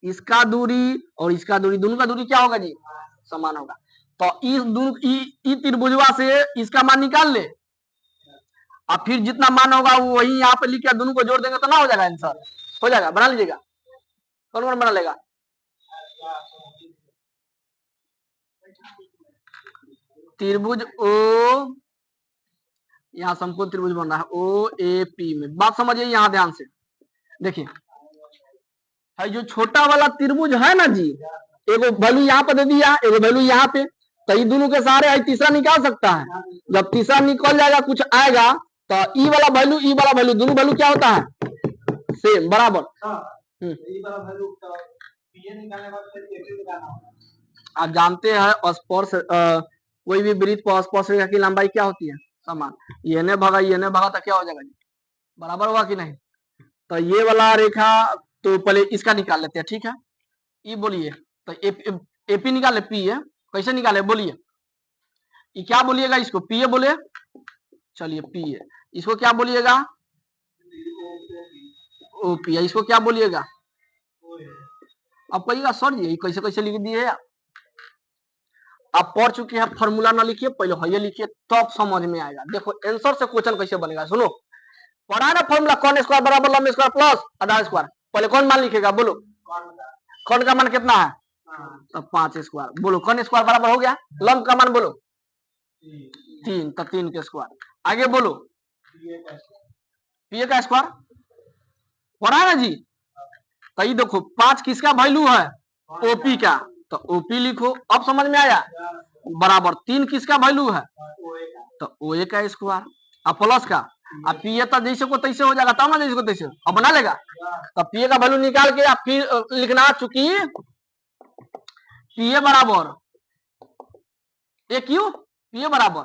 इसका दूरी और इसका दूरी, दोनों का दूरी क्या होगा जी समान होगा, तो इस दोनों त्रिभुजवा से इसका मान निकाल ले, और फिर जितना मान होगा वो वही यहाँ पे लिख के दोनों को जोड़ देंगे तो ना हो जाएगा आंसर, हो जाएगा, बना लीजिएगा, कौन कौन बना लेगा, त्रिभुज ओ, यहाँ समकोण त्रिभुज बन रहा है ओ ए पी में, बात समझिए यहाँ ध्यान से, देखिए है जो छोटा वाला त्रिभुज है ना जी, एगो वैल्यू यहाँ पे दे दिया, एगो वैल्यू यहाँ पे, तो ये दोनों के सहारे आई तीसरा निकाल सकता है। जब तीसरा निकल जाएगा कुछ आएगा तो ई वाला वैल्यू दोनों वैल्यू क्या होता है, सेम बराबर। आप जानते हैं स्पर्श कोई भी वृत्त पर स्पर्श रेखा की लंबाई क्या होती है, समान। ये ने भगा तो क्या हो जाएगा जी, बराबर होगा कि नहीं। तो ये वाला रेखा तो पहले इसका निकाल लेते हैं, ठीक है। ये बोलिए तो एपी निकाले, पी है कैसे निकाले बोलिए, ये क्या बोलिएगा, इसको पी ए बोले, चलिए पी ए, इसको क्या बोलिएगा ओपी, इसको क्या बोलिएगा। अब कहिएगा सर जी कैसे कैसे लिख दिए आप पढ़ चुके हैं, फॉर्मूला ना लिखिए पहले ये लिखिए तब समझ में आएगा। देखो आंसर से क्वेश्चन कैसे बनेगा, सुनो पढ़ा ना फॉर्मूला, कॉन स्क्वायर बराबर लंब स्क्वायर प्लस आधा स्क्वायर। पहले कौन मान लिखेगा बोलो, कौन का मान कितना है, तो 5 स्क्वायर। बोलो कौन स्क्वायर बराबर हो गया, लंब का मान बोलो 3, तो 3 के स्क्वायर। आगे बोलो पी का स्क्वायर, पढ़ा ना जी। तो ये देखो 5 किसका वैल्यू है, ओपी का, तो ओपी लिखो, अब समझ में आया। बराबर 3 किसका वैल्यू है, तो ओए का स्क्वायर, अब प्लस का, अब पी तो जैसे को तैसे हो जाएगा, तब ना जैसे को तैसे अब बना लेगा। तो पी का वैल्यू निकाल के आप फिर लिखना, चूंकि पी बराबर ए क्यू, पी बराबर,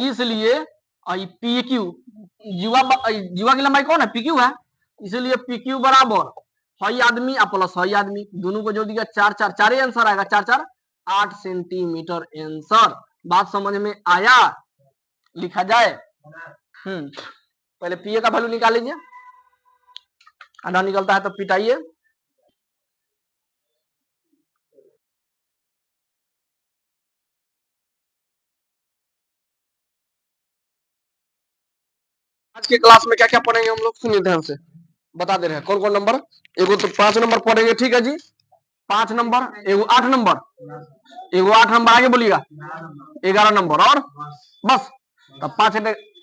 इसलिए पी क्यू जीवा की लंबाई कौन है, पी क्यू है, इसलिए पी क्यू बराबर हई आदमी प्लस हई आदमी, दोनों को जो दिया 4 4 4 आंसर आएगा, 4 4 8 सेंटीमीटर आंसर। बात समझ में आया, लिखा जाए। पहले पी का वैल्यू निकाल लीजिए, आधा निकलता है तो पिटाइए। आज के क्लास में क्या क्या पढ़ेंगे हम लोग, सुनिए ध्यान से बता दे रहे हैं। कौन कौन नंबर, एगो तो 5 नंबर पढ़ेंगे, ठीक है जी, 5 नंबर, एगो 8 नंबर, एगो 8 नंबर, आगे बोलिएगा 11 नंबर, और बस। तब 5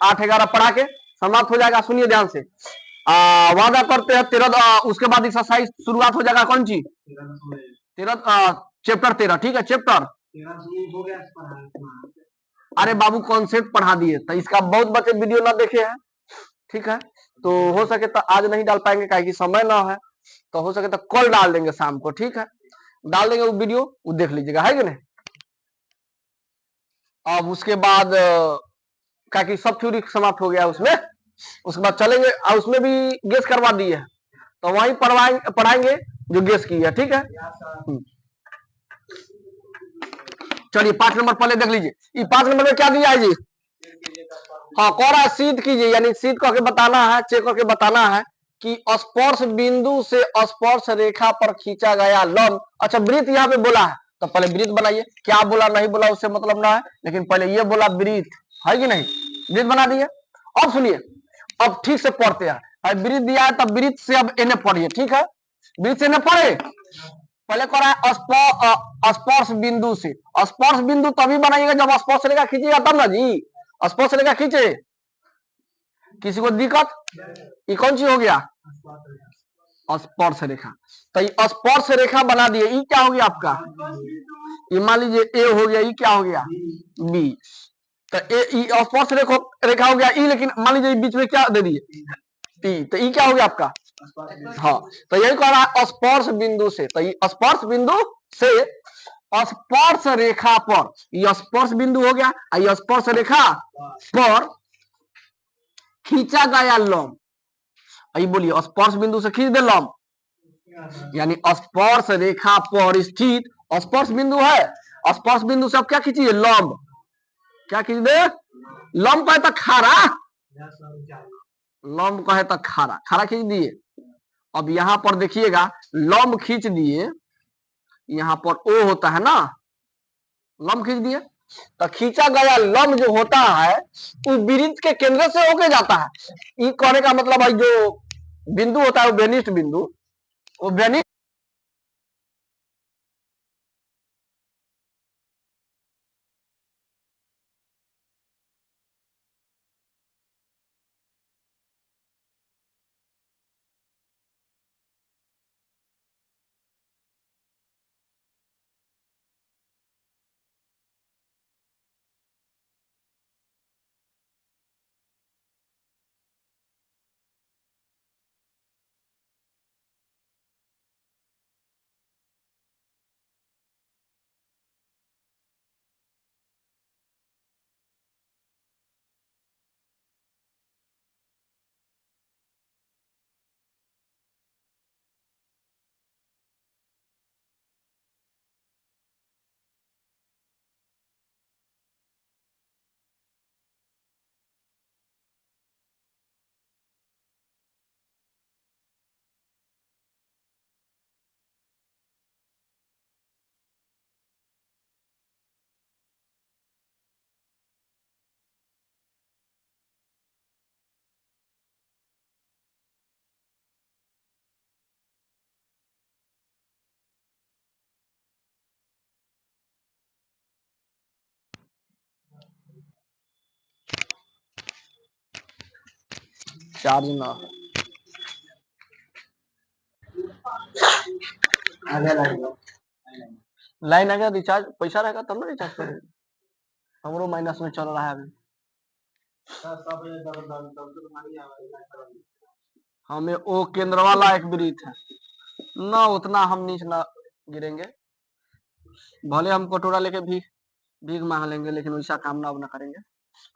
8 11 पढ़ा के समाप्त हो जाएगा। सुनिए ध्यान से, वादा करते हैं 13, उसके बाद एक्सरसाइज शुरुआत हो जाएगा, कौन सी 13, चैप्टर 13, ठीक है चैप्टर। अरे बाबू कॉन्सेप्ट पढ़ा दिए, तो इसका बहुत बच्चे वीडियो ना देखे हैं, ठीक है। तो हो सके तो आज नहीं डाल पाएंगे काहे कि समय ना है, तो हो सके तो कल डाल देंगे शाम को, ठीक है, डाल देंगे वो वीडियो, वो देख लीजिएगा, है कि नहीं। अब उसके बाद क्या कि सब थ्योरी समाप्त हो गया उसमें, उसके बाद चलेंगे, और उसमें भी गेस करवा दिए है, तो वहीं पढ़ाएंगे जो गेस की है, ठीक है। चलिए 5 नंबर पहले देख लीजिए, ये 5 नंबर में क्या दिया है जी, हाँ कह रहा है सीध कीजिए, यानी सीध करके बताना है, चेक करके बताना है कि स्पर्श बिंदु से स्पर्श रेखा पर खींचा गया लंब। अच्छा वृत्त यहाँ पे बोला है, तो पहले वृत्त बनाइए, क्या बोला नहीं बोला उससे मतलब ना है, लेकिन पहले ये बोला वृत्त है कि नहीं, वृत्त बना दिए। अब सुनिए, अब ठीक से पढ़ते हैं, वृत्त दिया है तब वृत्त से अब इन्हें पढ़िए, ठीक है, वृत्त से इन्हें पढ़े। पहले कह रहा है स्पर्श बिंदु से, स्पर्श बिंदु तभी बनाइएगा जब स्पर्श रेखा खींचिएगा तब ना जी, स्पर्श रेखा खींचे, किसी को दिक्कत, ये कौन सी हो गया स्पर्श रेखा, तो ये स्पर्श रेखा बना दिए, ये क्या हो गया आपका, ये मान लीजिए ए हो गया, ये क्या हो गया बी, तो ए स्पर्श रेखा हो गया ई, लेकिन मान लीजिए बीच में क्या दे दिए टी, तो ये क्या हो गया आपका, हाँ। तो यही कह रहा है स्पर्श बिंदु से, तो ये स्पर्श बिंदु से स्पर्श रेखा पर, ये स्पर्श बिंदु हो गया, ये स्पर्श रेखा पर खींचा गया लंब, आई बोलिए स्पर्श बिंदु से खींच दे लंब, यानी स्पर्श रेखा पर स्थित स्पर्श बिंदु है, स्पर्श बिंदु से अब क्या खींचिए लंब, क्या खींच दे लंब, कहे तो खारा, लंब कहे तो खारा, खारा खींच दिए। अब यहां पर देखिएगा लंब खींच दिए, यहां पर ओ होता है ना, लंब खींच दिए, तो खींचा गया लंब जो होता है वो वृत्त के केंद्र से होके जाता है। ये कहने का मतलब है जो बिंदु होता है वो बेनिष्ठ बिंदु, वो बेनिष्ठ चार्ज ना लाइन आ गया, रिचार्ज पैसा रहेगा तब ना रिचार्ज करेंगे। हमरो माइनस में चल रहा है अभी। हमें ओ केंद्र वाला एक वृत्त है ना, उतना हम नीचे ना गिरेंगे, भले हम कटोरा लेके भीख मांग लेंगे, लेकिन वैसा काम ना करेंगे।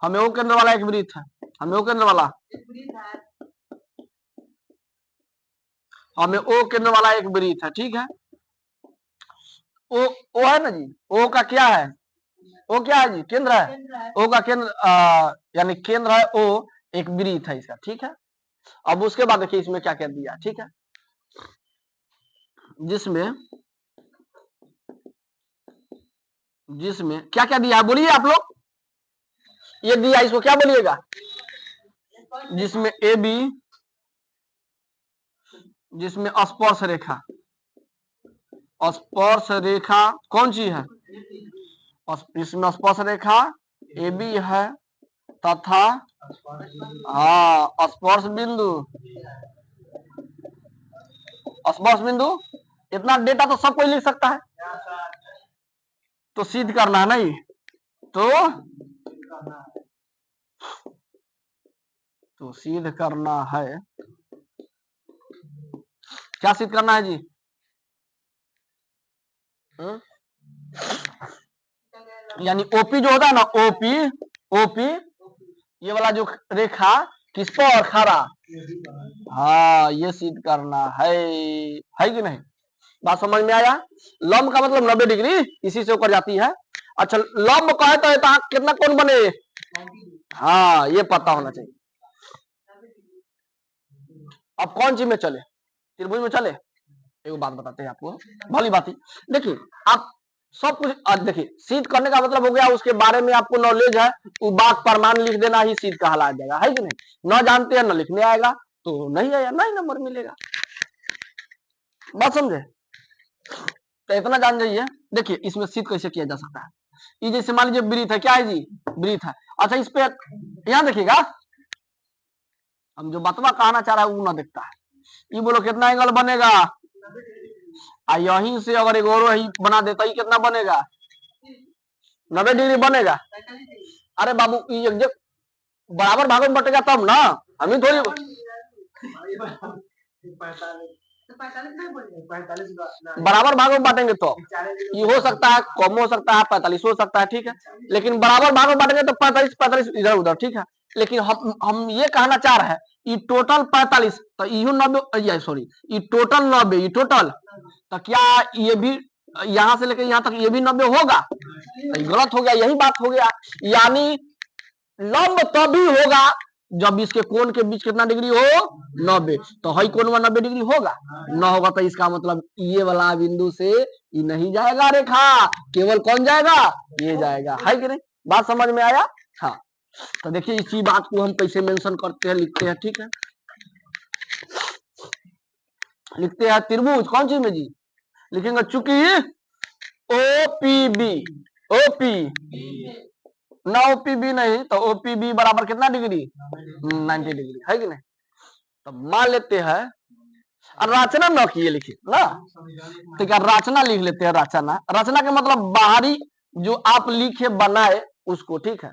हमें वो केंद्र वाला एक वृत्त है, हमें वो केंद्र वाला हमें ओ केंद्र वाला एक वृत्त है, ठीक है। ओ है ना जी, ओ का क्या है, ओ क्या है जी, केंद्र है। ओ का केंद्र यानी केंद्र है ओ, एक वृत्त है इसका, ठीक है। अब उसके बाद देखिए इसमें क्या क्या दिया, ठीक है, जिसमें जिसमें क्या क्या दिया है बोलिए आप लोग, ये दिया इसको क्या बोलिएगा, जिसमें ए बी, जिसमें स्पर्श रेखा, स्पर्श रेखा कौन सी है, इसमें स्पर्श रेखा ए बी है तथा स्पर्श बिंदु, स्पर्श बिंदु, इतना डेटा तो सब कोई लिख सकता है, तो सिद्ध करना नहीं, तो सिद्ध करना है, क्या सिद्ध करना है जी, यानी ओपी जो होता है ना, ओपी ओपी ये वाला जो रेखा किस पर खड़ा, हाँ ये सिद्ध करना है कि नहीं, बात समझ में आया। लंब का मतलब 90 डिग्री, इसी से ऊपर जाती है। अच्छा लंब कहे तो कितना कोण बने, हाँ ये पता होना चाहिए। अब कौन चीज में चले, त्रिभुज में चले, एक बात बताते हैं आपको, भली बात ही देखिए, आप सब कुछ देखिए, सिद्ध करने का मतलब हो गया उसके बारे में आपको नॉलेज है, वो बात प्रमाण लिख देना ही सिद्ध कहला जाएगा, है कि नहीं। न जानते हैं न लिखने आएगा तो नहीं आया, नहीं नंबर मिलेगा, बात समझे। तो इतना जान जाइए। देखिए इसमें सिद्ध कैसे किया जा सकता है, ये जैसे मान लीजिए वृत्त है, क्या है जी, वृत्त है। अच्छा इस पे यहाँ देखिएगा, हम जो बतवा कहना चाह रहा है वो ना देखता है, ये बोलो कितना एंगल बनेगा, यहीं से अगर एक और ही बना देता ही कितना बनेगा, 90 डिग्री बनेगा। अरे बाबू ये बराबर भागों में बटेगा तब ना, हम ही थोड़ी बराबर भागों में बांटेंगे तो ये हो सकता है, कम हो सकता है, 45 हो सकता है, ठीक है, लेकिन बराबर भागों में बांटेंगे तो 45 इधर उधर, ठीक है। लेकिन हम ये कहना चाह रहे हैं ये टोटल 45, तो इहो 90, सॉरी ये टोटल 90, ये टोटल, तो क्या ये भी यहाँ से लेकर यहाँ तक ये भी 90 होगा, तो गलत हो गया, यही बात हो गया। यानी लंब तभी होगा जब इसके कोण के बीच कितना डिग्री हो, 90, तो हई कोण में 90 डिग्री होगा, न होगा तो इसका मतलब ये वाला बिंदु से ये नहीं जाएगा रेखा, केवल कौन जाएगा, ये जाएगा, है कि नहीं, बात समझ में आया। हाँ तो देखिए इसी बात को हम कैसे मेंशन करते हैं, लिखते हैं, ठीक है, लिखते हैं त्रिभुज कौन सी में जी, लिखेंगे चूंकि ओपीबी, ओपी ना ओपीबी नहीं तो ओपीबी बराबर कितना डिग्री, 90 डिग्री, है कि नहीं। तो मान लेते हैं, रचना न किए लिखे ना, तो क्या रचना लिख लेते हैं, रचना, रचना के मतलब बाहरी जो आप लिखे बनाए उसको, ठीक है।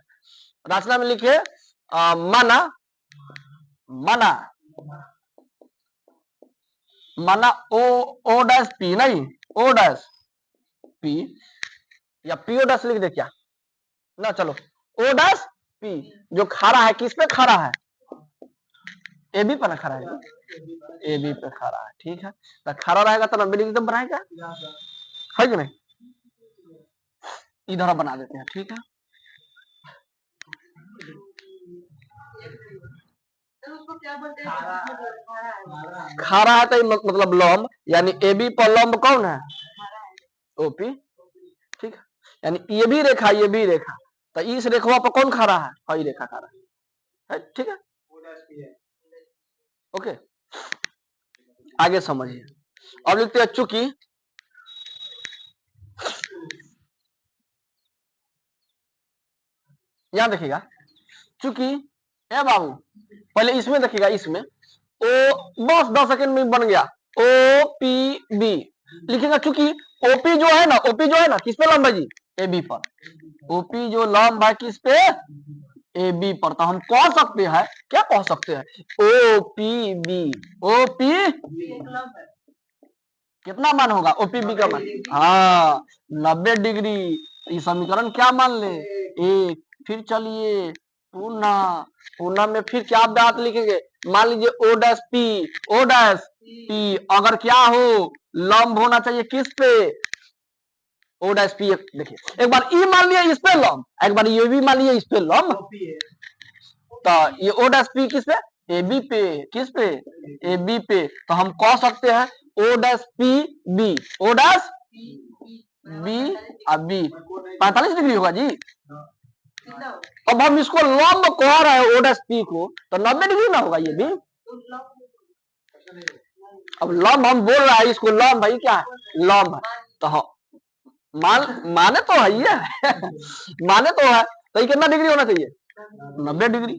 रचना में लिखे मना, मना, मना ओ डैश पी, नहीं ओ डैश पी, या पी ओ डैश लिख दे क्या ना, चलो ओ डैश पी जो खड़ा है, किस पे खड़ा है, ए बी पर खड़ा है, ए बी पे खड़ा है, ठीक है। तो खड़ा रहेगा तो 90 डिग्री तो बनाएगा, है कि नहीं, इधर बना देते हैं, ठीक है। खड़ा है तो मतलब लंब, यानी ए बी पर लंब कौन है, ओपी, ठीक है। यानी ये भी रेखा, ये भी रेखा, तो इस रेखा पर कौन खड़ा है, हई रेखा खड़ा है, ठीक है। ओके आगे समझिए, अब लिखते हैं चूंकि यहां देखिएगा, चूंकि ए बाबू पहले इसमें देखिएगा, इसमें ओ बस 10 सेकंड में बन गया ओ पी बी लिखेगा, क्योंकि ओपी जो है ना, ओपी जो है ना किस पे लंब है जी, ए बी पर। ओपी जो लंब है किस पे, ए बी पर। तो हम कह सकते हैं, क्या कह सकते हैं, O P B, O P कितना मान होगा, ओपीबी का मान, हाँ 90 डिग्री। ये समीकरण क्या मान ले, एक। फिर चलिए पुनः, पुनः में फिर क्या बात लिखेंगे, मान लीजिए O dash P, O dash P अगर क्या हो, लंब होना चाहिए किस पे, ओ डैश पी। देखिए एक बार ई मान लिया इस पे लंब, एक बार ये भी मान लिया इस पे लंब, तो ये ओ डैश पी किस पे, ए बी पे, किस पे, ए बी पे। तो हम कह सकते हैं O dash P B, O dash B और बी 45 डिग्री होगा जी। अब हम इसको लंब कह रहे हैं ओ डैश पी को, तो 90 डिग्री ना होगा ये भी। अब लंब हम बोल रहे हैं इसको लंब भाई, क्या है लंब है, तो माने तो है ये माने तो है, तो ये कितना डिग्री होना चाहिए, 90 डिग्री।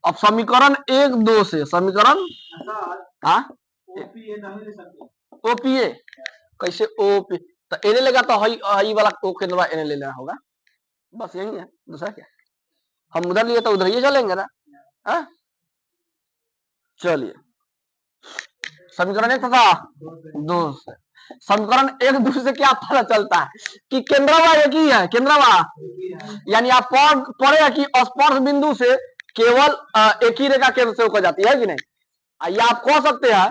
अब समीकरण 1 2 से समीकरण, हाँ ओपीए कैसे, ओपी तो एने लेगा तो हई वाला ओ के द्वारा एने ले लेना होगा, बस यही है, दूसरा क्या, हम उधर लिए तो उधर ही चलेंगे ना। हाँ चलिए समीकरण 1 तथा 2 से, समीकरण 1 2 से क्या पता चलता है कि केंद्रवा एक ही है, केंद्रवा यानी आप पढ़े कि स्पर्श बिंदु से केवल एक ही रेखा केंद्र से होकर जाती है कि नहीं। आइए आप कह सकते हैं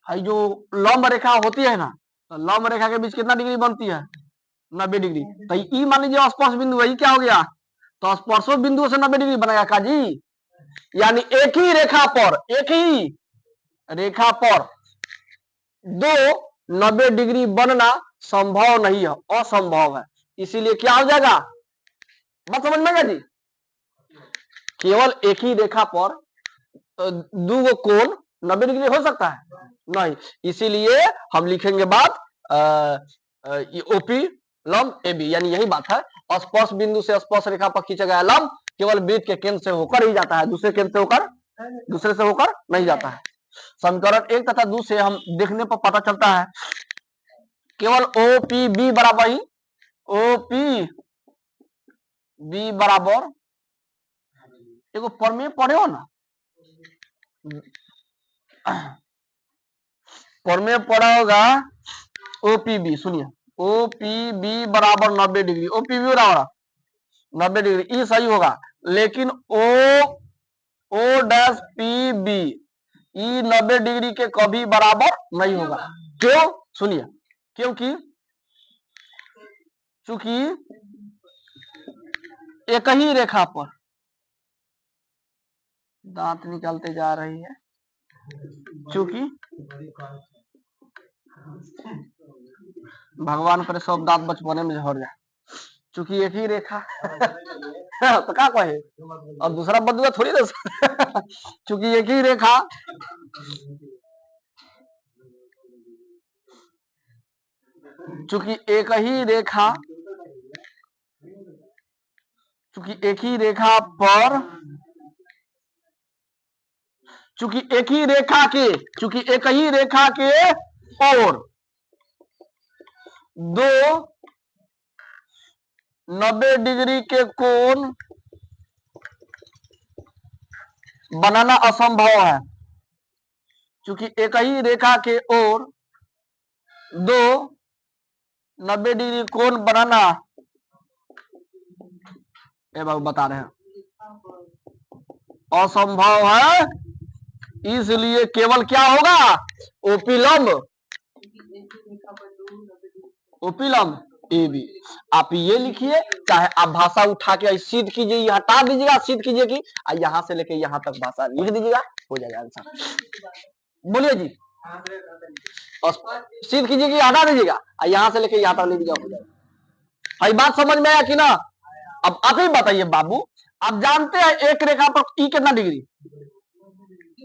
जो लंब रेखा होती है ना, तो लंब रेखा के बीच कितना डिग्री बनती है, 90 डिग्री। तो ई मान लीजिए स्पर्श बिंदु, वही क्या हो गया, तो स्पर्श बिंदु से 90 डिग्री बनेगा का जी, यानी एक ही रेखा पर, एक ही रेखा पर दो 90 डिग्री बनना संभव नहीं है, असंभव है। इसीलिए क्या हो जाएगा, बात समझ में आएगा जी, केवल एक ही रेखा पर दो कोण 90 डिग्री हो सकता है नहीं, इसीलिए हम लिखेंगे बात ओपी लंब ए बी, यानी यही बात है, स्पर्श बिंदु से स्पर्श रेखा पर खींचा गया लंब केवल वृत्त के केंद्र से होकर ही जाता है, दूसरे केंद्र से होकर, दूसरे से होकर नहीं जाता है। समीकरण 1 तथा 2 से हम देखने पर पता चलता है केवल ओ पी बी बराबर ही, ओ पी बी बराबर, एगो प्रमेय पढ़े हो ना, प्रमेय पढ़ा होगा ओपीबी, सुनिए ओपीबी बराबर 90 डिग्री, ओपीबी बराबर 90 डिग्री, ई सही होगा, लेकिन ओ डैश पी बी ई 90 डिग्री के कभी बराबर नहीं होगा। क्यों, सुनिए, क्योंकि चूंकि एक ही रेखा पर, दांत निकलते जा रही है, चूंकि भगवान करे सब दांत बचपने में झड़ जाए, चूंकि एक ही रेखा तो क्या कहे, अब दूसरा बदुआ थोड़ी दे चूंकि एक ही रेखा, चूंकि एक ही रेखा, चूंकि एक ही रेखा पर, चूंकि एक ही रेखा के, चूंकि एक ही रेखा के और दो 90 डिग्री के कोण बनाना असंभव है, क्योंकि एक ही रेखा के ओर दो 90 डिग्री कोण बनाना, ये बाबू बता रहे हैं, असंभव है, इसलिए केवल क्या होगा, ओपी लंब, ओपी लंब ए बी। आप ये लिखिए, चाहे आप भाषा उठा के सिद्ध कीजिए, हटा दीजिएगा, सिद्ध कीजिए कि यहां से लेके यहां तक भाषा लिख दीजिएगा, हो जाएगा आंसर। बोलिए जी, सिद्ध कीजिए कि हटा दीजिएगा, यहां से लेके यहां तक लिख दीजिएगा, हो जाएगा। बात समझ में आया कि ना। अब आप ही बताइए बाबू, आप जानते हैं एक रेखा पर ई कितना डिग्री,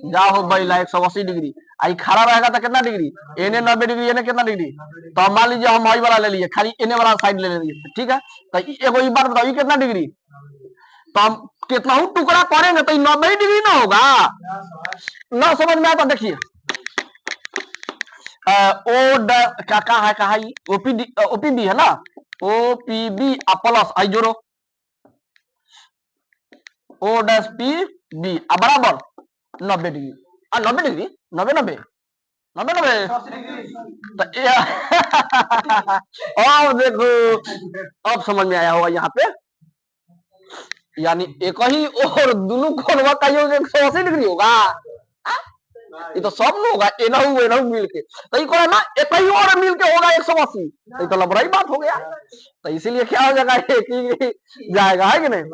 जाओ भाई 180 डिग्री, आई खड़ा रहेगा तो कितना डिग्री, एने 90 डिग्री, एने कितना डिग्री, तो मान लीजिए हम वही वाला ले लिए, खाली एने वाला साइड ले लीजिए, ठीक है, तो एगो बात बताओ, कितना डिग्री, तो हम कितना टुकड़ा करेंगे तो 90 डिग्री ना होगा ना। समझ में आता? देखिए क्या कहा है ओपीबी है ना, ओपीबी प्लस आई जोड़ो ओ डैश पी बी बराबर 90 डिग्री 90 डिग्री 90 अब देखो अब समझ में आया होगा यहाँ पे, यानी एक ही और दोनों कोणवा का योग 180 डिग्री होगा। ये तो सब लोग एनहू मिल के तो ये ना एक ही और मिल के होगा 180, तो ये तो लबराई बात हो गया। तो इसीलिए क्या हो जाएगा, एक ही जाएगा, है कि नहीं।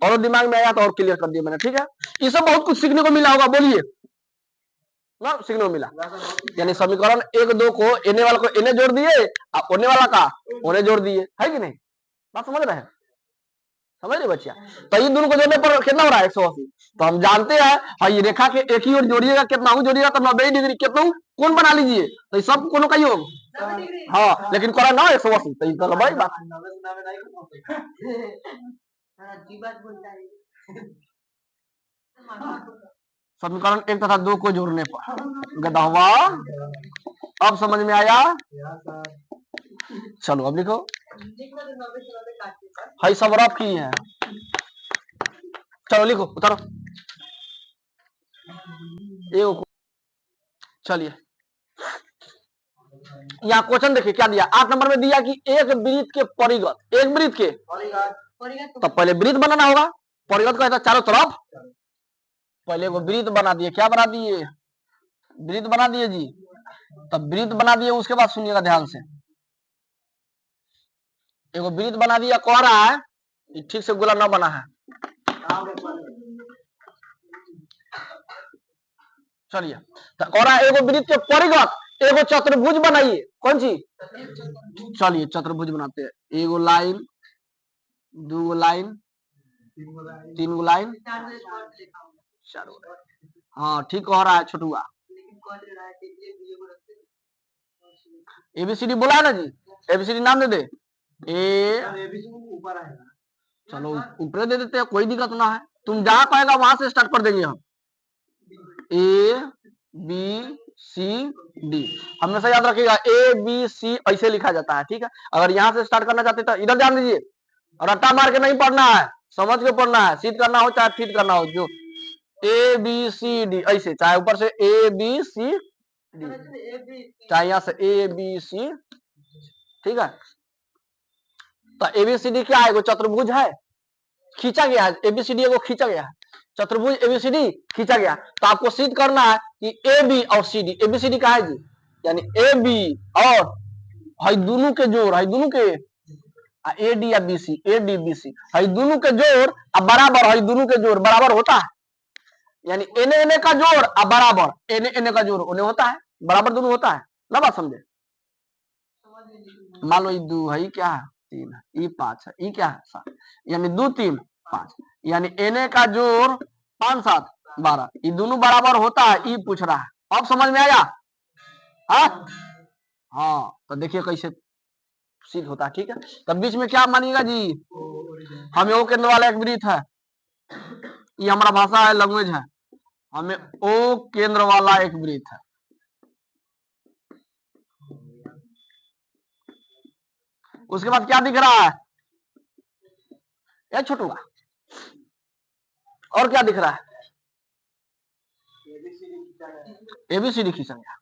और दिमाग में आया तो और क्लियर कर दिया मैंने, ठीक है। इससे बहुत कुछ सीखने को मिला होगा, बोलिए ना, सीखने को मिला। यानी समीकरण 1 2 को एने वाला को एने जोड़ दिए और ओने वाला का ओने जोड़ दिए, है कि नहीं। बात समझ रहे हैं, समझ रहे बच्चिया। तो ये दोनों को जोड़ने पर कितना हो रहा है 180। तो हम जानते हैं हाँ, ये रेखा के एक ही ओर जोड़िएगा कितना जोड़िएगा तो 90 डिग्री कितना कौन बना लीजिए, तो सब कोनों का योग हाँ, लेकिन करा ना 180, तो ये तो बड़ी बात। समीकरण 1 तथा 2 को जोड़ने पर गदा हुआ। अब समझ में आया? चलो अब लिखो, हाई सब रफ की है। चलो लिखो, उतारो। चलिए यहाँ क्वेश्चन देखिए क्या दिया। 8 नंबर में दिया कि एक वृत्त के परिगत, एक वृत्त के तो पहले वृत्त बनाना होगा। परिगत का चारों तरफ, पहले वो वृत्त बना दिए। क्या बना दिए? वृत्त बना दिए जी। तब वृत्त बना दिए, उसके बाद सुनिएगा ध्यान से, एगो वृत्त बना दिया। कह रहा है ठीक से गोला ना बना है। चलिए तो कह रहा है एगो वृत्त के परिगत एगो चतुर्भुज बनाइए। कौन सी? चलिए चतुर्भुज बनाते हैं। एगो लाइन, दो लाइन, तीन लाइन, चार। हाँ ठीक कह रहा है छोटुआ। एबीसीडी बोला है ना जी, एबीसीडी नाम दे दे। ऊपर आएगा, चलो ऊपर दे देते हैं, कोई दिक्कत ना है। तुम जहां पाएगा वहां से स्टार्ट कर देंगे हम। ए बी सी डी हमेशा याद रखिएगा, ए बी सी ऐसे लिखा जाता है, ठीक है। अगर यहाँ से स्टार्ट करना चाहते तो इधर ध्यान दीजिए, रट्टा मार के नहीं पढ़ना है, समझ के पढ़ना है। सीध करना हो चाहे फीट करना हो, जो ए बी सी डी ऐसे, चाहे ऊपर से ए बी सी डी, चाहे यहाँ से ए बी सी, ठीक है। तो एबीसीडी क्या है? वो चतुर्भुज है, खींचा गया है। एबीसीडी को खींचा गया है, चतुर्भुज एबीसीडी खींचा गया। तो आपको सिद्ध करना है कि ए बी और सी डी, एबीसीडी का है जी, यानी ए बी और हई दोनों के जोड़, हई दोनों के ए डी या B C, A D B C, हई दोनों के जोड़ अब बराबर, हई दोनों के जोड़ बराबर होता है। यानी एने एने का जोड़ अब बराबर एने एने का जोड़ ओने होता है, बराबर दोनों होता है ना। बात समझे? मान लो ये 2 है, क्या है 3 है, ये 5 है, ये क्या है 7, यानी 2 3 5, यानी एने का जोड़ 5 7 12, ये दोनों बराबर होता है, ये पूछ रहा है। अब समझ में आया? हाँ तो देखिए कैसे सिद्ध होता है, ठीक है। तब बीच में क्या मानिएगा जी, हमें ओ केंद्र वाला एक वृत्त है, ये हमारा भाषा है, लैंग्वेज है। हमें ओ केंद्र वाला एक वृत्त है, उसके बाद क्या दिख रहा है ये छोटूगा, और क्या दिख रहा है? एबीसीडी खींचा गया,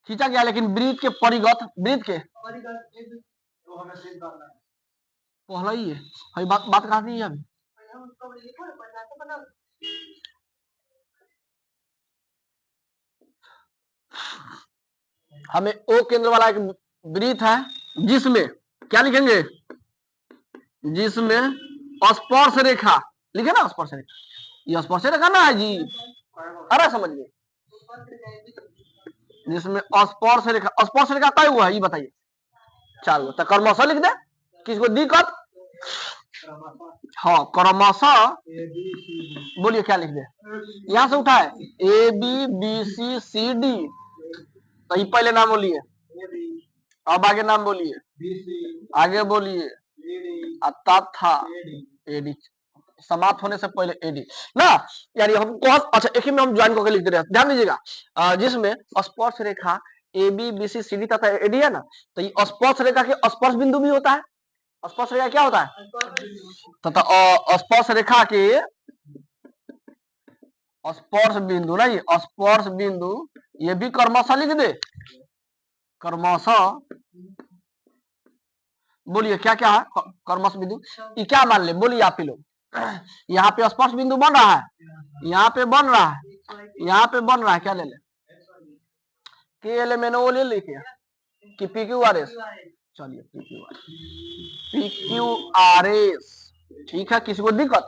खींचा गया, लेकिन वृत्त के परिगत, वृत्त के पहला ही है। बात कहा दी है अभी, हमें ओ केंद्र वाला एक वृत्त है, जिसमें क्या लिखेंगे, जिसमें स्पर्श रेखा लिखे ना, स्पर्श रेखा, ये स्पर्श रेखा ना है जी, अरे समझिए, जिसमें स्पर्श रेखा, स्पर्श रेखा कई हुआ है ये बताइए? 4 हुआ। तो क्रमशः लिख दे, किसको दिक्कत? हाँ क्रमशः, बोलिए क्या लिख दे? यहां से उठा है A B B C C D, तो पहले नाम बोलिए, अब आगे नाम बोलिए, आगे बोलिए, तथा एडी समाप्त होने से पहले एडी ना, यानी हमको अच्छा एक ही में हम ज्वाइन करके लिख दे रहे हैं, ध्यान दीजिएगा। जिसमें स्पर्श रेखा A B B C C D तथा एडी है ना, तो ये स्पर्श रेखा के स्पर्श बिंदु भी होता है। स्पर्श रेखा क्या होता है? तथा स्पर्श रेखा के स्पर्श बिंदु नहीं, स्पर्श बिंदु ये भी क्रमशः लिख दे, क्रमशः बोलिए क्या क्या है क्रमशः बिंदु, ये क्या मान ले, बोलिए आप ही लोग। यहाँ पे स्पर्श बिंदु बन रहा है, यहाँ पे बन रहा है, यहाँ पे बन रहा है, क्या ले ले के एल मैंने वो ले लिखे कि पी क्यू आर एस, चलिए पी क्यू आर एस, ठीक है, किसी को दिक्कत?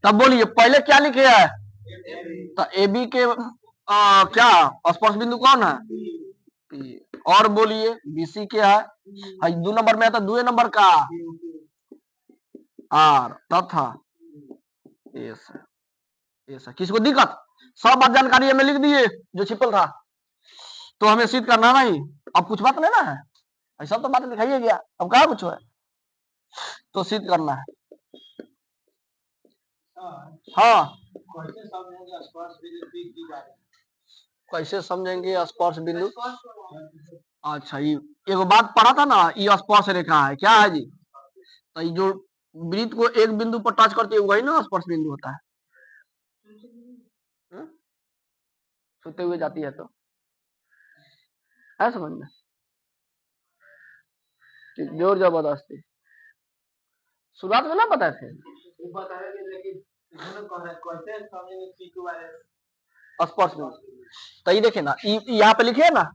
तब बोलिए पहले क्या लिखे है, तो ए बी के क्या स्पर्श बिंदु कौन है? पी। और बोलिए बीसी क्या है? 2 नंबर में आता 2 नंबर का आर तथा एस, एस किसी को दिक्कत? सब बात जानकारी हमें लिख दिए जो छिपल था, तो हमें सिद्ध करना नहीं, अब कुछ बात लेना है, ऐसा तो बात लिखाइए गया, अब कहा कुछ है तो सिद्ध करना है। हाँ कैसे समझेंगे स्पर्श बिंदु? अच्छा ये एगो बात पढ़ा था ना, ये स्पर्श रेखा है, क्या है जी? तो ये जो वृत्त को एक बिंदु पर टच करती है वही ना स्पर्श बिंदु होता है। सोते हुए जाती है तो है समझ में, जोर जबरदस्ती शुरुआत में ना बताए थे स्पर्श बिंदु। तो ये देखिए ना, यहाँ पे लिखे ना,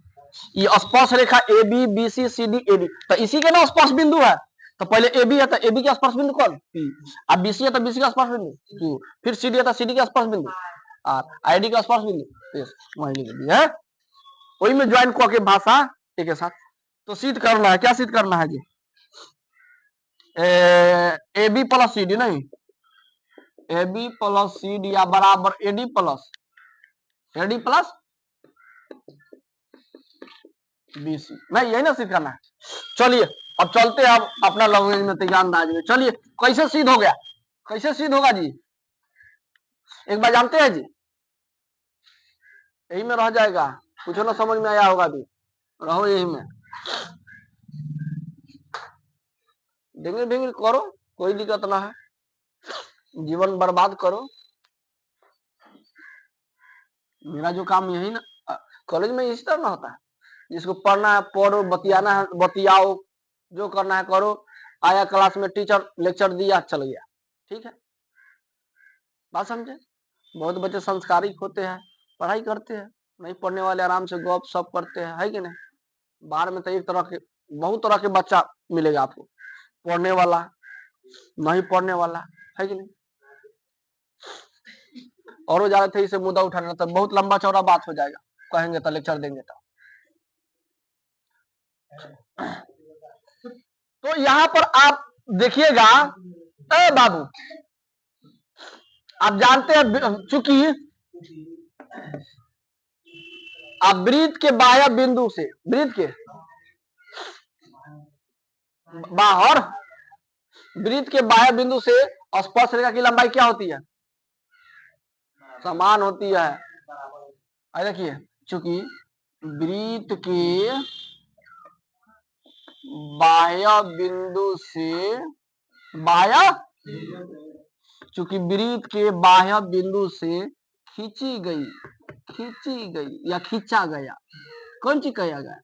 ये स्पर्श रेखा A B B C C D A D, तो इसी के ना स्पर्श बिंदु है। तो पहले ए बी है तो ए बी का स्पर्श बिंदु कौन? पी। अब बी सी है तो बी सी का स्पर्श बिंदु क्यू, फिर सी डी है तो सी डी का स्पर्श बिंदु आर, आई डी का स्पर्श बिंदु एस, वही लिख दिया है, वही में ज्वाइन करके भाषा एक के साथ। तो सिद्ध करना है, क्या सिद्ध करना है जी? A B plus C D नहीं, A B plus C D या बराबर एडी प्लस बीसी, नहीं यही ना सिद्ध करना है। चलिए अब चलते हैं, अब अपना लैंग्वेज में तैयार अंदाज में, चलिए कैसे सिद्ध हो गया, कैसे सिद्ध होगा जी? एक बार जानते हैं जी, यही में रह जाएगा, कुछ ना समझ में आया होगा अभी, रहो यही में, डेंगे डेंगे करो, कोई दिक्कत ना है, जीवन बर्बाद करो, मेरा जो काम यही ना, कॉलेज में इसी तरह ना होता है, जिसको पढ़ना है पढ़ो, बतियाना है बतियाओ, जो करना है करो, आया क्लास में टीचर लेक्चर दिया चल गया, ठीक है, बात समझे? बहुत बच्चे संस्कारिक होते हैं, पढ़ाई करते हैं, नहीं पढ़ने वाले आराम से गप सप करते हैं, है कि नहीं? बाहर में तो एक तरह के बहुत तरह के बच्चा मिलेगा आपको, पढ़ने वाला, नहीं पढ़ने वाला, है कि नहीं? और ज्यादा थे इसे मुद्दा उठाना तो बहुत लंबा चौड़ा बात हो जाएगा, कहेंगे तो लेक्चर देंगे तो यहाँ पर आप देखिएगा, बाबू आप जानते हैं, चूंकि आप वृत्त के बाह्य बिंदु से, वृत्त के बाहर, वृत्त के बाह्य बिंदु से स्पर्श रेखा की लंबाई क्या होती है? समान होती है। देखिए चूंकि वृत्त के बाह्य बिंदु से, बाह्य, चूंकि वृत्त के बाह्य बिंदु से खींची गई या खींचा गया, कौन चीज कहा गया?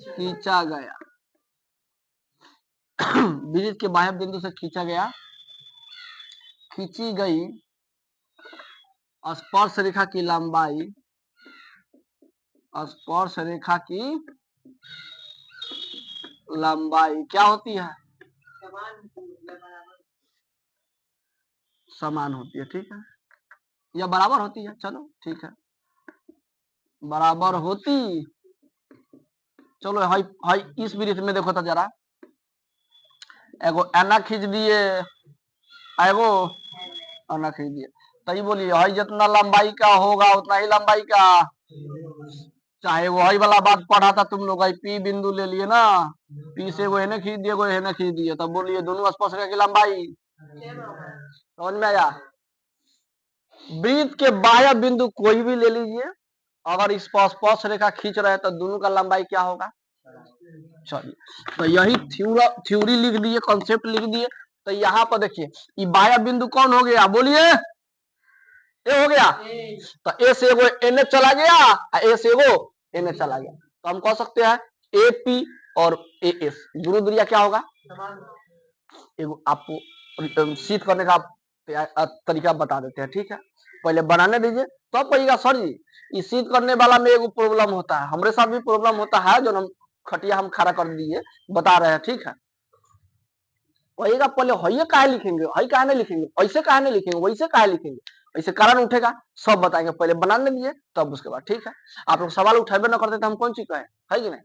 खींचा गया, वृत्त के बाह्य बिंदु से खींचा गया, खींची गई स्पर्श रेखा की लंबाई, स्पर्श रेखा की लंबाई क्या होती है? समान होती है, ठीक है, या बराबर होती है, चलो ठीक है, बराबर होती, चलो हाई हाई इस वृत्त में देखो तो जरा, एगो एना खींच दिए, एगो एना खींच दिए, तो ये बोलिए हाई जितना लंबाई का होगा उतना ही लंबाई का, चाहे वही वाला बात पढ़ा था तुम लोग, पी बिंदु ले लिए ना, पी से वो एने खींच दिए, वो एने खींच दिए, तब बोलिए दोनों स्पर्श रेखा की लंबाई समझ में आया। वृत्त के बाह्य बिंदु कोई भी ले लीजिए, अगर इस पर स्पर्श रेखा खींच रहे हैं तो दोनों का लंबाई क्या होगा। चलिए, तो यही थ्योरी लिख दिए, कॉन्सेप्ट लिख दिए। तो यहाँ पर देखिए, ये बाह्य बिंदु कौन हो गया, बोलिए ए हो गया। तो ए से एगो एन चला गया, ए से एगो एन चला गया, तो हम कह सकते हैं ए पी और ए एस दोनों दूरिया क्या होगा। एगो आपको शीत करने का तरीका बता देते हैं, ठीक है, पहले बनाने दीजिए तो अब कहिएगा सर जी इस शीत करने वाला में एगो प्रॉब्लम होता है, हमारे साथ भी प्रॉब्लम होता है, जो हम खटिया हम खड़ा कर दिए बता रहे हैं, ठीक है। कहिएगा पहले हइये काहे लिखेंगे, हई काहे नहीं लिखेंगे, ऐसे काहे नहीं लिखेंगे, वैसे काहे लिखेंगे, ऐसे कारण उठेगा, सब बताएंगे, पहले बनाने दीजिए तब उसके बाद, ठीक है। आप लोग सवाल उठाबे न करते तो हम कौन चीज कहें, है कि नहीं।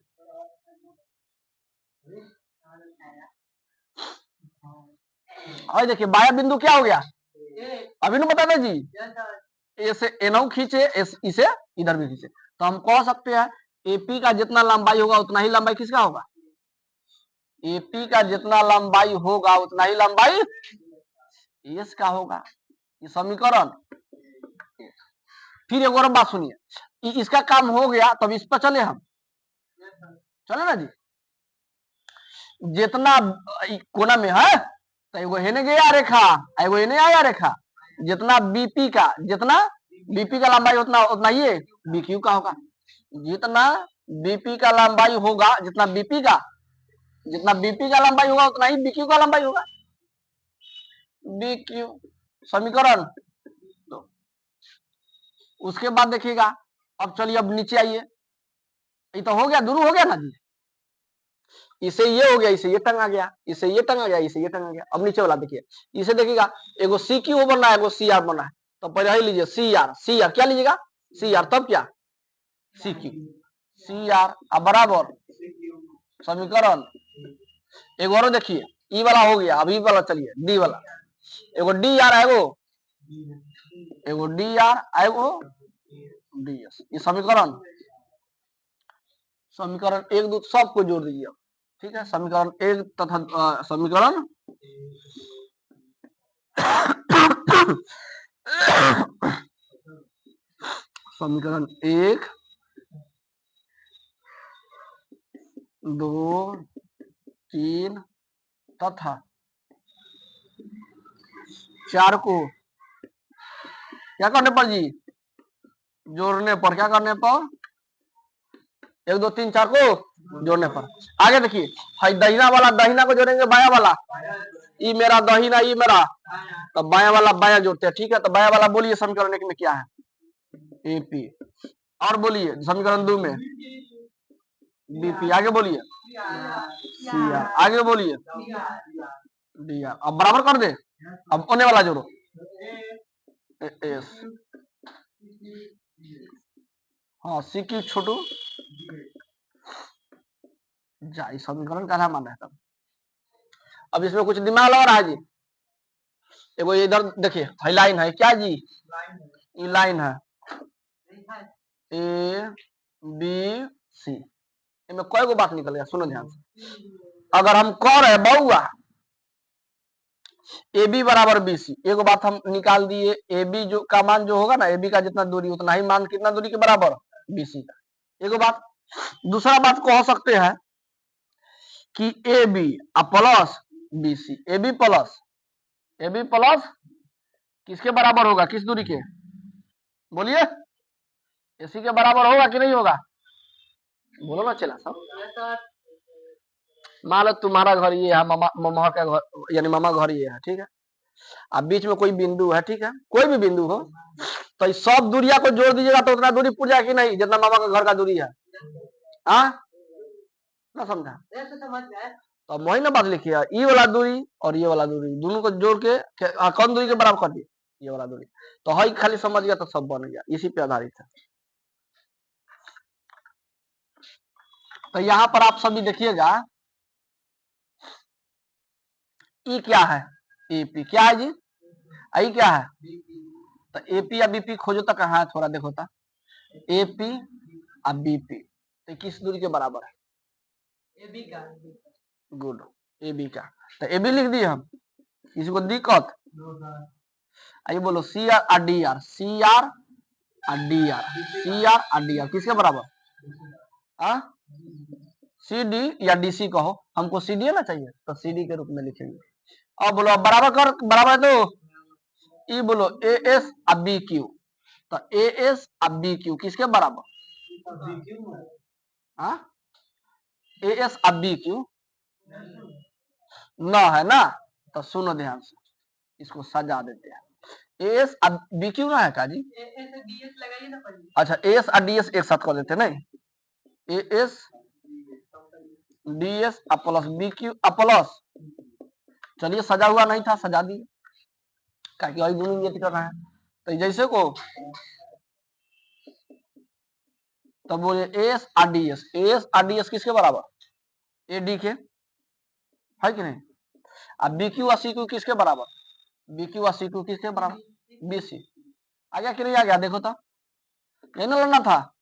और देखिए बाह्य बिंदु क्या हो गया, अभी ना बता जी, ऐसे एनओ खींचे, इसे इधर भी खींचे, तो हम कह सकते हैं एपी का जितना लंबाई होगा उतना ही लंबाई किसका होगा, एपी का जितना लंबाई होगा उतना ही लंबाई एस का होगा, ये समीकरण। फिर एक और बात सुनिए, इसका काम हो गया तब इस पर चले हम, चले ना जी, जितना कोना में है तो एगो हेने गया रेखा, एगो हेने आया रेखा, जितना बीपी का लंबाई उतना उतना ये बीक्यू का होगा, जितना बीपी का लंबाई होगा, जितना बीपी का लंबाई होगा उतना ही बीक्यू का लंबाई होगा, बीक्यू समीकरण। तो उसके बाद देखिएगा, अब चलिए अब नीचे आइए, ये तो हो गया, दोनों हो गया ना जी, इसे ये हो गया, इसे ये टंगा गया, इसे ये टंगा गया, इसे ये टंगा गया। अब नीचे वाला देखिए, इसे देखिएगा एगो सी क्यू बनना है, एगो सी आर बनना है, तो पहले ही लीजिए सी आर क्या लीजिएगा, सी आर तब क्या सी क्यू, सी आर अब बराबर समीकरण। एक और देखिए, ई वाला हो गया, अब ई वाला चलिए डी वाला, एगो डी आर एगो डी आर एगो डी एस, ये समीकरण एक दो सबको जोड़ दीजिए, ठीक है। समीकरण एक तथा समीकरण समीकरण 1 2 3 तथा 4 को क्या करने पर जी, जोड़ने पर, क्या करने पर 1 2 3 4 को जोड़ने पर। आगे देखिए, दहिना वाला दहिना को जोड़ेंगे बाया वाला, ई मेरा दहिना, ई मेरा, तो बाया वाला बाया जोड़ते हैं, ठीक है। तो बाया वाला बोलिए समीकरण 1 में क्या है, एपी, और बोलिए समीकरण 2 में बीपी, आगे बोलिए सी आर, आगे बोलिए डी आर। अब बराबर कर दे, अब होने वाला जोड़ो एस, हाँ सी क्यू छोटू जा, समीकरण का नाम है तब। अब इसमें कुछ दिमाग लग रहा है जी, एगो इधर देखिए लाइन है क्या जी, ये लाइन है ए बी सी, इनमें कोई को बात निकल गया, सुनो ध्यान से। अगर हम कह रहे बउआ ए बी बराबर बी सी, एक बात हम निकाल दिए, ए बी जो का मान जो होगा ना, ए बी का जितना दूरी उतना ही मान कितना दूरी के बराबर बी सी का, एक बात। दूसरा बात कह सकते हैं कि A B plus B C, A B plus किसके बराबर होगा, किस दूरी के, बोलिए एसी के बराबर होगा कि नहीं होगा, बोलो ना चला सब। मान लो तुम्हारा घर ये है, मामा का घर यानी मामा घर ये है, ठीक है, अब बीच में कोई बिंदु है, ठीक है, कोई भी बिंदु हो, तो इस सब दूरिया को जोड़ दीजिएगा तो उतना दूरी पूछ जाए कि नहीं जितना मामा का घर का दूरी है, हाँ ना समझा, तो अब वही ना बात लिखिए, ये वाला दूरी और ये वाला दूरी दोनों को जोड़ के कौन दूरी के बराबर कर दिए, ये वाला दूरी, तो हई खाली समझ गया तो सब बन गया, इसी पे आधारित है। तो यहाँ पर आप सभी देखिएगा, ई क्या है, एपी क्या है जी, आई क्या है, तो एपी या बीपी खोजो तो कहाँ है, थोड़ा देखो था, एपी अब बीपी, तो किस दूरी के बराबर है? AB का। गुड, AB का। तो AB लिख दिए हम, किसी को दिक्कत? आइए बोलो सी आर और डी आर, सी आर और डी आर, सी आर और डी आर किसके बराबर? सी डी या डीसी कहो, हमको सी डी ना चाहिए तो सी डी के रूप में लिखेंगे। अब बोलो अब बराबर कर, बराबर है तो ई बोलो ए एस और बी क्यू, तो ए एस और बी क्यू किसके बराबर? ए एस और बी क्यू न है ना, तो सुनो ध्यान से, इसको सजा देते हैं। ए एस और बी क्यू ना है का जी? अच्छा ए एस और डी एस एक साथ कर देते नहीं, A S D S plus B Q plus, चलिए सजा हुआ नहीं था सजा दिए, क्या वही गुणित कर रहा है, तो जैसे को तो बोले एस और डी एस, एस और डी एस किसके बराबर? ए डी के, है कि नहीं? अब बी क्यू और सी क्यू किसके बराबर? बी क्यू और सी क्यू किसके बराबर? B C. आ गया कि नहीं आ गया? देखो तो नहीं ना लड़ना था,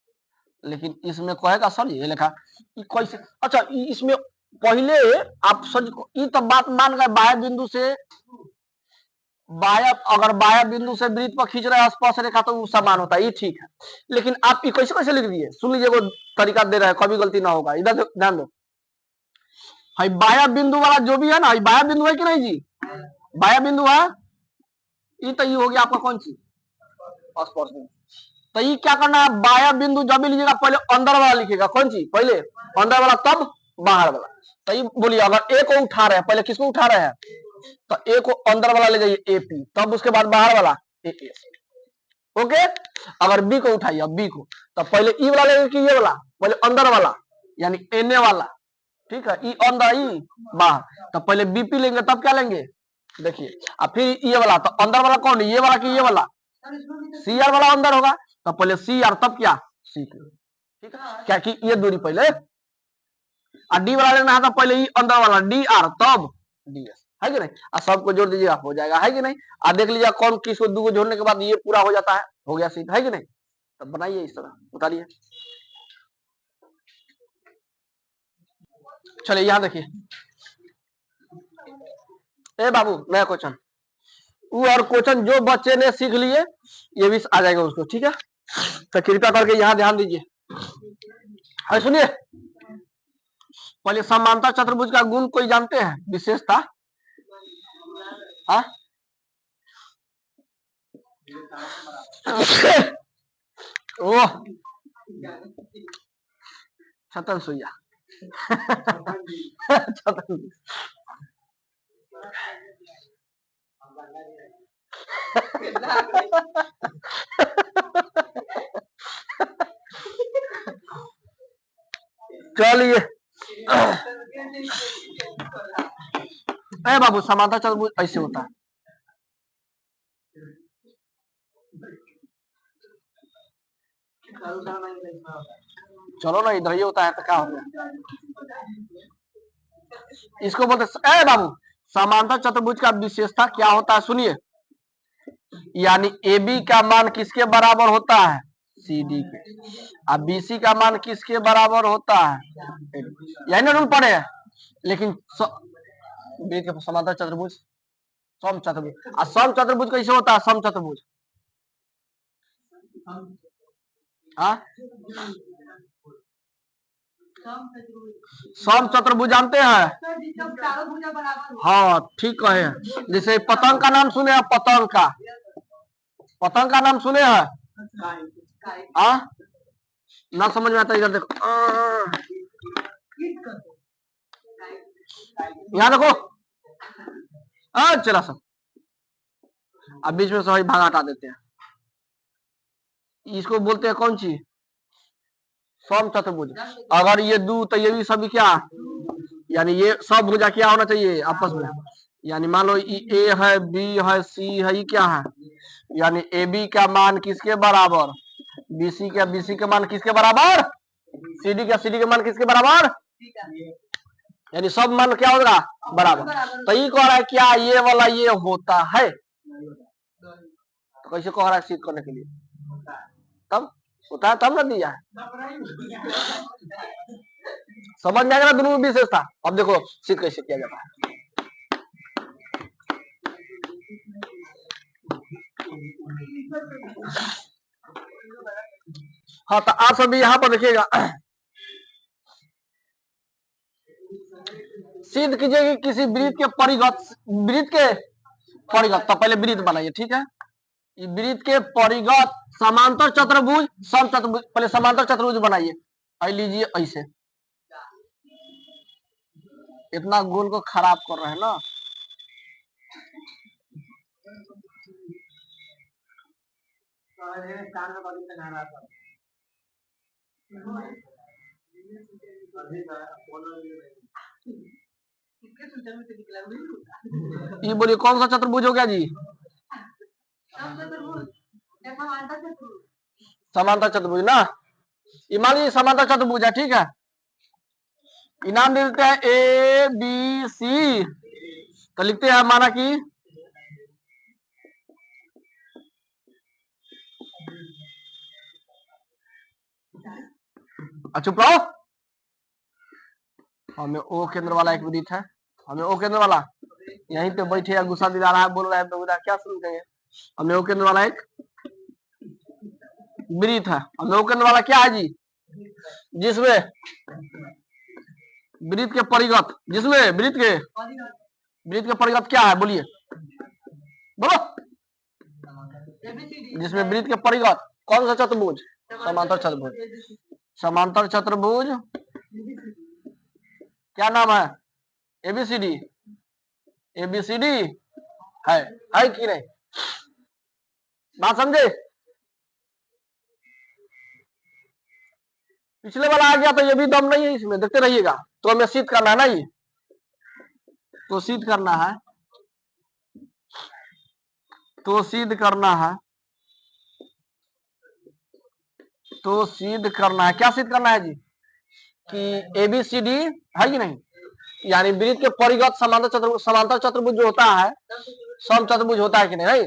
लेकिन इसमें कहेगा सर ये लिखा कैसे? अच्छा इसमें पहले आप सर ये तो बात मान गए बाह्य बिंदु से, बाह्य अगर बाह्य बिंदु से वृत्त पर खींच रहे हैं स्पर्श रेखा तो वो समान होता है, ये ठीक है। लेकिन आप ये कैसे कैसे लिख दिए? सुन लीजिए, वो तरीका दे रहा है, कभी गलती ना होगा, इधर ध्यान दो। भाई बाह्य बिंदु वाला जो भी है ना, बाह्य बिंदु है कि नहीं जी? बाह्य बिंदु है, ये तो ये हो गया आपका कौन सी? स्पर्श बिंदु। तो ये क्या करना है, बाह्य बिंदु जब भी लीजिएगा पहले अंदर वाला लिखिएगा, कौन सी? पहले अंदर वाला तब बाहर वाला। तो ये बोलिए अगर ए को उठा रहे हैं, पहले किसको उठा रहे हैं? तो ए को अंदर वाला ले जाइए एपी, तब उसके बाद बाहर वाला एएस। ओके, अगर बी को उठाइए, अब बी को तो पहले ई वाला लेंगे कि ये वाला? पहले अंदर वाला यानी एनए वाला, ठीक है, ई अंदर ई बाहर, तो पहले बीपी लेंगे तब क्या लेंगे? देखिए, अब फिर ये वाला, तो अंदर वाला कौन है? ये वाला कि ये वाला? सी आर वाला अंदर होगा, तो पहले सी आर तब क्या? सी क्यू, ठीक है, क्या कि ये दूरी पहले, और डी वाला लेना है तो पहले ई अंदर वाला डी आर तब डी एस, है कि नहीं? और सबको जोड़ दीजिएगा हो जाएगा, है कि नहीं? और देख लीजिए कौन किसको दो जोड़ने के बाद ये पूरा हो जाता है, हो गया सीधा, है कि नहीं? तो बनाइए इस तरह, उतारिए। चलिए यहाँ देखिए, ए बाबू नया क्वेश्चन, वो और क्वेश्चन जो बच्चे ने सीख लिए ये भी आ जाएगा उसको, ठीक है? तो कृपया करके यहाँ ध्यान दीजिए, है सुनिए। पहले समांतर चतुर्भुज का गुण कोई जानते हैं, विशेषता? हाँ ओह छतन सुइया छतन चलिए बाबू समांतर चतुर्भुज ऐसे होता है, चलो ना इधर ही होता है तो क्या हो गया? इसको बोलते ए बाबू समांतर चतुर्भुज का विशेषता क्या होता है? सुनिए, यानी AB का मान किसके बराबर होता है? CD के। अब BC का मान किसके बराबर होता है? यही ना रूल पड़े हैं, लेकिन समांतर चतुर्भुज सम चतुर्भुज, और सम चतुर्भुज कैसे होता है? सम चतुर्भुज सम चतुर्भुज जानते हैं? हाँ ठीक है, जैसे पतंग का नाम सुने हैं? पतंग का नाम सुने हैं? ना समझ में आता इधर देखो, यहाँ देखो, चला सब, अब बीच में सभी भाग हटा देते हैं, इसको बोलते हैं कौन सी? सम चतुर्भुज। अगर ये दो तो ये भी सभी क्या, यानी ये सब भुजा क्या होना चाहिए आपस में, यानी मान लो ए है, बी है, सी है, ये क्या है? यानी ए बी का मान किसके बराबर? बीसी के मान किसके बराबर? सीडी का मान किसके बराबर? यानी सब मान क्या होगा? बराबर। तो ये कह रहा है क्या ये वाला ये होता है? तो कैसे कह रहा है सिद्ध करने के लिए? तब होता है तब ना दिया है। समझ में आएगा ना दोनों में विशेषता। अब देखो सिद्ध कैसे किया जाता है। हाँ तो आप सभी यहाँ पर देखिएगा, सिद्ध कीजिए कि किसी वृत्त के परिगत, वृत्त के परिगत, तो पहले वृत्त बनाइए, ठीक है। वृत्त के परिगत समांतर चतुर्भुज, सम चतुर्भुज, पहले समांतर चतुर्भुज बनाइए। आई लीजिए ऐसे, इतना गोल को खराब कर रहे हैं ना। ये बोलिए कौन सा चतुर्भुज हो गया जी? समांतर चतुर्भुज ना। ये मान लीजिए समांतर चतुर्भुज है, ठीक है। इनाम दे देते हैं ए बी सी, तो लिखते हैं माना कि चुप रहो। हमें ओ केंद्र वाला एक वृत्त है, हमें ओ केंद्र वाला यहीं पे बैठे या गुस्सा दिला रहा है, बोल रहा है तो क्या सुन कहेंगे। हमें ओ केंद्र वाला एक वृत्त है, हमें ओ केंद्र वाला क्या है जी? जिसमें वृत्त के परिगत, जिसमें वृत्त के परिगत क्या है बोलिए, बोलो। जिसमें वृत्त के परिगत कौन सा चतुर्भुज? समांतर चतुर्भुज। समांतर चतुर्भुज क्या नाम है? एबीसीडी। एबीसीडी है कि नहीं? बात समझे? पिछले वाला आ गया तो ये भी दम नहीं है इसमें, देखते रहिएगा। तो हमें सिद्ध करना है ना, ये तो सिद्ध करना है, तो सिद्ध करना है, तो सिद्ध करना है। क्या सिद्ध करना है जी? कि एबीसीडी है कि नहीं, यानी वृत्त के परिगत समांतर चतुर्भुज जो होता है सम चतुर्भुज होता है कि नहीं?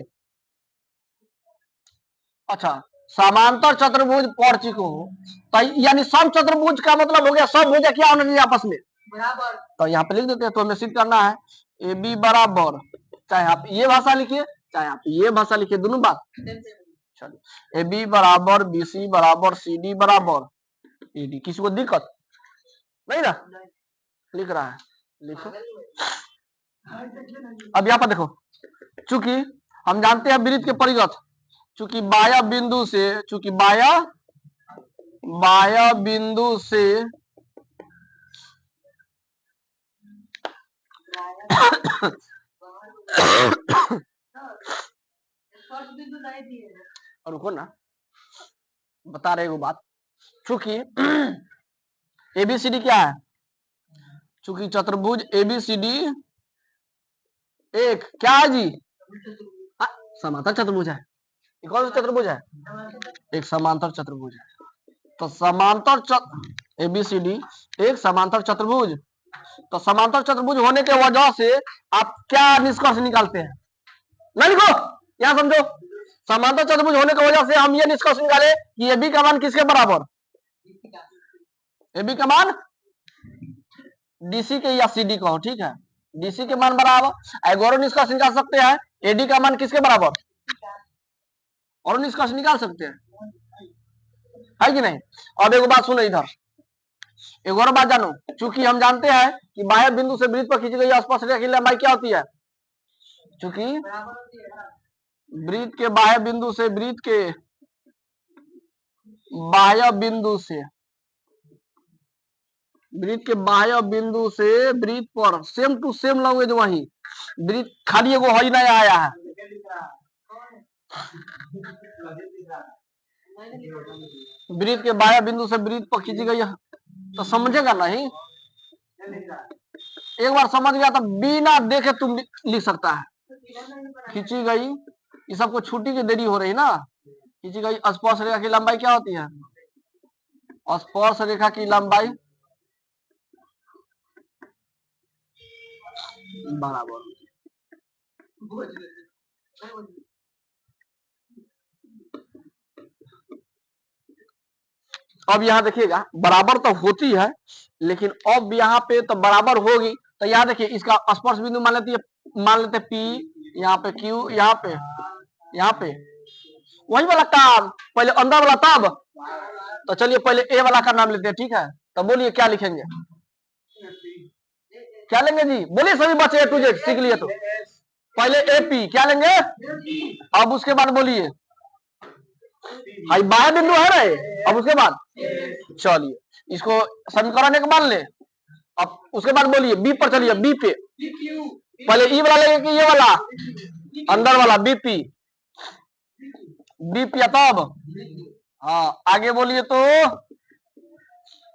अच्छा, समांतर चतुर्भुज पढ़ चुके हो तो यानी सम चतुर्भुज का मतलब हो गया सब भुजा क्या होना चाहिए आपस में बराबर। तो यहाँ पे लिख देते हैं, तो हमें सिद्ध करना है ए बी बराबर, चाहे आप ये भाषा लिखिए चाहे आप ये भाषा लिखिए, दोनों बात चलिए। ए बी बराबर बी सी बराबर सी डी बराबर ए डी। किसी को दिक्कत नहीं ना? लिख रहा है, लिखो। अब यहाँ पर देखो, चूंकि हम जानते हैं वृत्त के परिगत, चूंकि बाया बिंदु से, चूंकि बाया बिंदु से और रुको ना, बता रहे वो बात। चूंकि एबीसीडी क्या है? चूंकि चतुर्भुज एबीसीडी एक क्या है जी? समांतर चतुर्भुज है। कौन सा चतुर्भुज है? एक समांतर चतुर्भुज है। तो समांतर एबीसीडी एक समांतर चतुर्भुज। तो समांतर चतुर्भुज होने के वजह से आप क्या निष्कर्ष निकालते हैं? ना लिखो, यहां समझो। समांतर चतुर्भुज होने की वजह से हम ये निष्कर्ष निकाले कि ए बी का मान किसके बराबर? ए बी का मान डीसी के या सीडी का हो, ठीक है। डीसी के मान बराबर एक और निष्कर्ष निकाल सकते हैं, एडी का मान किसके बराबर? और निष्कर्ष निकाल सकते हैं, है कि नहीं? अब एक बात सुनो इधर, एक और बात जानो। चूंकि हम जानते हैं कि बाह्य बिंदु से वृत्त पर खींची गई स्पर्श रेखा की लंबाई क्या होती है? चूंकि वृत्त के बाह्य बिंदु से, वृत्त के बाह्य बिंदु से, वृत्त के बाह्य बिंदु से वृत्त पर सेम टू सेम लैंग्वेज वही वृत्त, खाली एगो हई नया आया है। वृत्त के बाह्य बिंदु से वृत्त पर खींची गई, तो समझेगा नहीं। एक बार समझ गया तो बिना देखे तुम लिख सकता है। खींची गई, ये सबको छुट्टी की देरी हो रही ना। खींची गई स्पर्श रेखा की लंबाई क्या होती है? स्पर्श रेखा की लंबाई बराबर अब यहाँ देखिएगा बराबर तो होती है, लेकिन अब यहाँ पे तो बराबर होगी, तो यहाँ देखिए इसका स्पर्श बिंदु मान लेते पी, यहाँ पे क्यू, यहाँ पे वही वाला काम, पहले अंदर वाला तब। तो चलिए पहले ए वाला का नाम लेते हैं, ठीक है। तो बोलिए क्या लिखेंगे, क्या लेंगे जी, बोलिए सभी बच्चे ए टू जेड सीख लिए तो। पहले ए पी क्या लेंगे, अब उसके बाद बोलिए भाई बाह्य बिंदु है ना, अब उसके बाद चलिए इसको समीकरण एक मान ले। अब उसके बाद बोलिए बी पर चलिए, बी पे पहले ई वाला लेंगे कि ये वाला अंदर वाला, बीपी, बीपी तब। हाँ आगे बोलिए, तो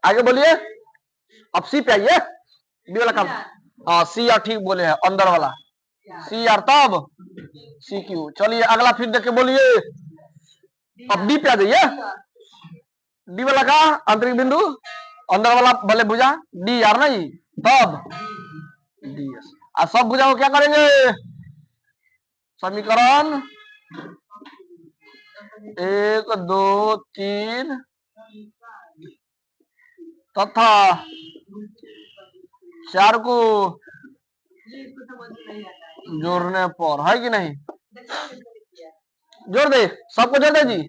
आगे बोलिए, अब सी पे आइए, बी वाला काम। हाँ सी आर ठीक बोले हैं, अंदर वाला सी आर तब सी क्यू। चलिए अगला फिर देख के बोलिए, अब डी पे आ जाइए, डी वाला का आंतरिक बिंदु अंदर वाला भले भुजा डी आर नहीं तब डी एस। अब सब भुजा को क्या करेंगे, समीकरण 1 2 3 तथा 4 को जोड़ने पर, है कि नहीं, जोड़ दे, सबको जोड़ दे जी।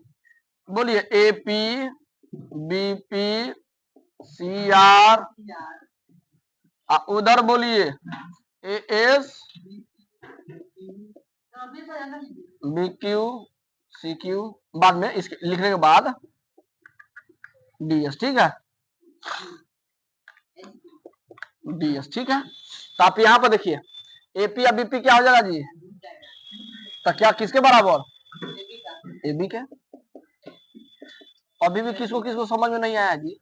बोलिए A P B P C R, उधर बोलिए A S B Q C Q, बाद में इसके लिखने के बाद डी एस, ठीक है, डी एस, ठीक है। तो आप यहाँ पर देखिए एपी या बीपी क्या हो जाएगा जी, तो क्या किसके बराबर, ए बी के। अभी भी किसको किसको समझ में नहीं आया जी,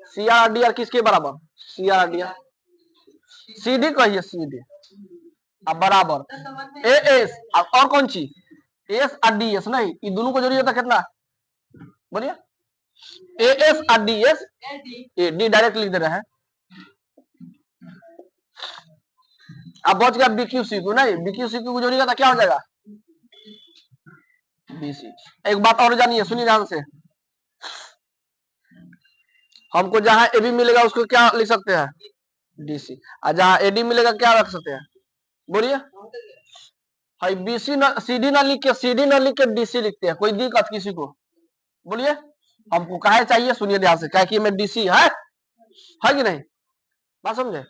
सी आर डी आर किसके बराबर, C R D R, C D कहिए, सी डी अब बराबर ए एस, और कौन सी एस और डी एस, नहीं ये दोनों को जोड़िए तो कितना, बोलिए ए एस और D S, A D direct लिख दे रहे हैं। अब बच गया बी क्यू सी क्यू, नहीं बी क्यू सी क्यू को जोड़िएगा तो क्या हो जाएगा, बीसी। एक बात और जानिए, सुनिए ध्यान से, हमको जहां ए बी मिलेगा उसको क्या लिख सकते हैं, डीसी, और जहां एडी मिलेगा क्या रख सकते हैं, बोलिए भाई बीसी न सीडी ना लिख के, सीडी ना लिख के डीसी लिखते हैं, कोई दिक्कत किसी को, बोलिए हमको काहे चाहिए, सुनिए ध्यान से, क्या कि में डीसी है कि नहीं, बात समझे।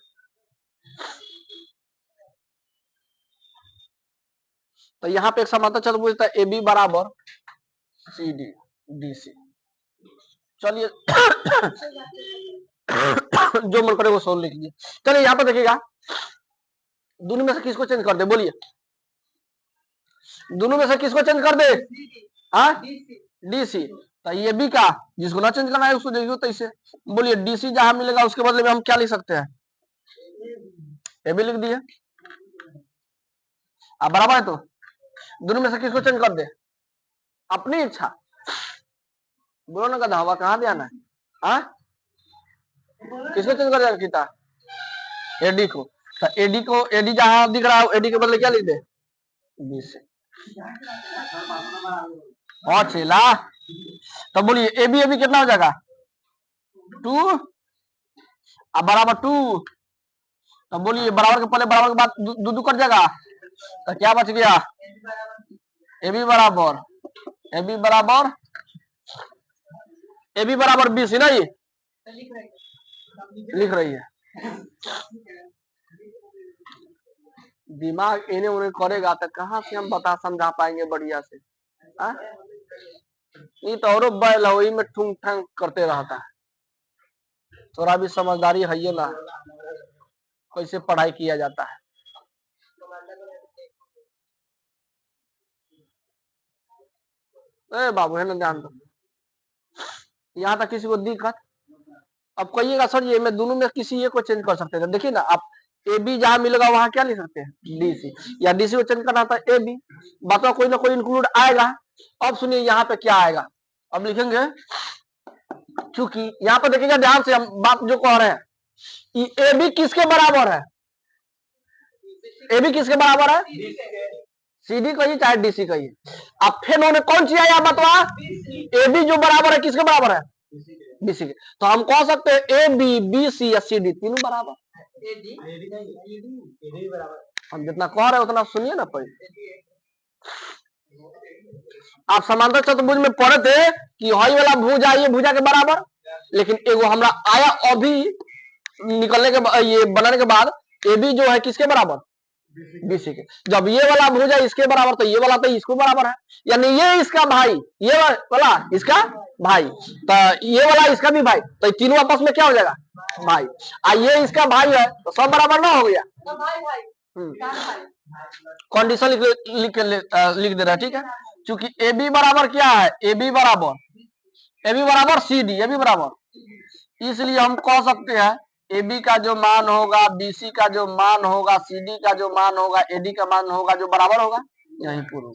तो यहाँ पे एक समांतर चतुर्भुज पूछता है ए बी बराबर सी डी डी सी। चलिए जो मन करे वो सोल्व लिख लीजिए। चलिए यहाँ पर देखिएगा, दोनों में से किसको चेंज कर दे, बोलिए दोनों में से किसको चेंज कर दे, हाँ डीसी। तो ये बी का जिसको ना चेंज करना है उसको देखिए, तो इसे बोलिए डीसी जहां मिलेगा उसके बदले में हम क्या लिख सकते हैं, ए बी लिख दिए, अब बराबर है। तो दोनों में से किसको चेंज कर दे, अपनी इच्छा, बोलो ना कदा हवा कहाँ ध्यान है, हाँ किसको चेंज कर देगा किता, एडी को। तो एडी जहां दिख रहा है एडी के बदले क्या लिख दे, बी से। और चला तो बोलिए ए बी कितना हो जाएगा 2, अब बराबर 2। तो बोलिए बराबर के पहले बराबर के बाद दो कट जाएगा, तो क्या बच गया, ए बी बराबर बी सी, नहीं लिख रही है। दिमाग इन्हें उन्हें करेगा तो कहाँ से हम बता समझा पाएंगे बढ़िया से, नहीं तो और बैल वही में ठूंग ठंग करते रहता है, थोड़ा भी समझदारी है ये ना, कैसे पढ़ाई किया जाता है। ए बाबू है ना, ध्यान दो, यहाँ तक किसी को दिक्कत। अब कहिएगा सर ये मैं दोनों में किसी एक को चेंज कर सकते हैं, देखिए ना आप ए बी जहां मिलेगा वहां क्या लिख सकते हैं, डीसी, या डीसी को चेंज करना था ए बी, बात कोई ना कोई इंक्लूड आएगा। अब सुनिए यहाँ पे क्या आएगा, अब लिखेंगे, चूंकि यहाँ पे देखिएगा ध्यान से, हम बात जो कह रहे हैं ए बी किसके बराबर है, ए बी किसके बराबर है, सीडी कहिए चाहे डीसी कहिए। अब फिर उन्होंने कौन सी आया बतवा, ए बी जो बराबर है किसके बराबर है, बीसी के। तो हम कह सकते हैं ए बी बी सी या सी डी तीनों बराबर। हम जितना कह रहे हैं उतना सुनिए ना पहले। आप समांतर चतुर्भुज में पढ़े थे कि हई वाला भुजा ये भुजा के बराबर, लेकिन एगो हमरा आया अभी निकलने के ये बनाने के बाद ए बी जो है किसके बराबर, बीसी के। जब ये वाला भुजा इसके बराबर तो ये वाला तो इसको बराबर है, यानी ये इसका भाई, ये वाला इसका भाई, तो ये वाला इसका भी भाई, तो तीनों आपस में क्या हो जाएगा भाई। ये इसका भाई है तो सब बराबर ना हो गया। कंडीशन लिख दे रहा है, ठीक है। क्योंकि ए बी बराबर क्या है, ए बी बराबर सी डी, ए बी बराबर, इसलिए हम कह सकते हैं ए बी का जो मान होगा, बी सी का जो मान होगा, सी डी का जो मान होगा, ए डी का मान होगा जो बराबर होगा, यही प्रूव।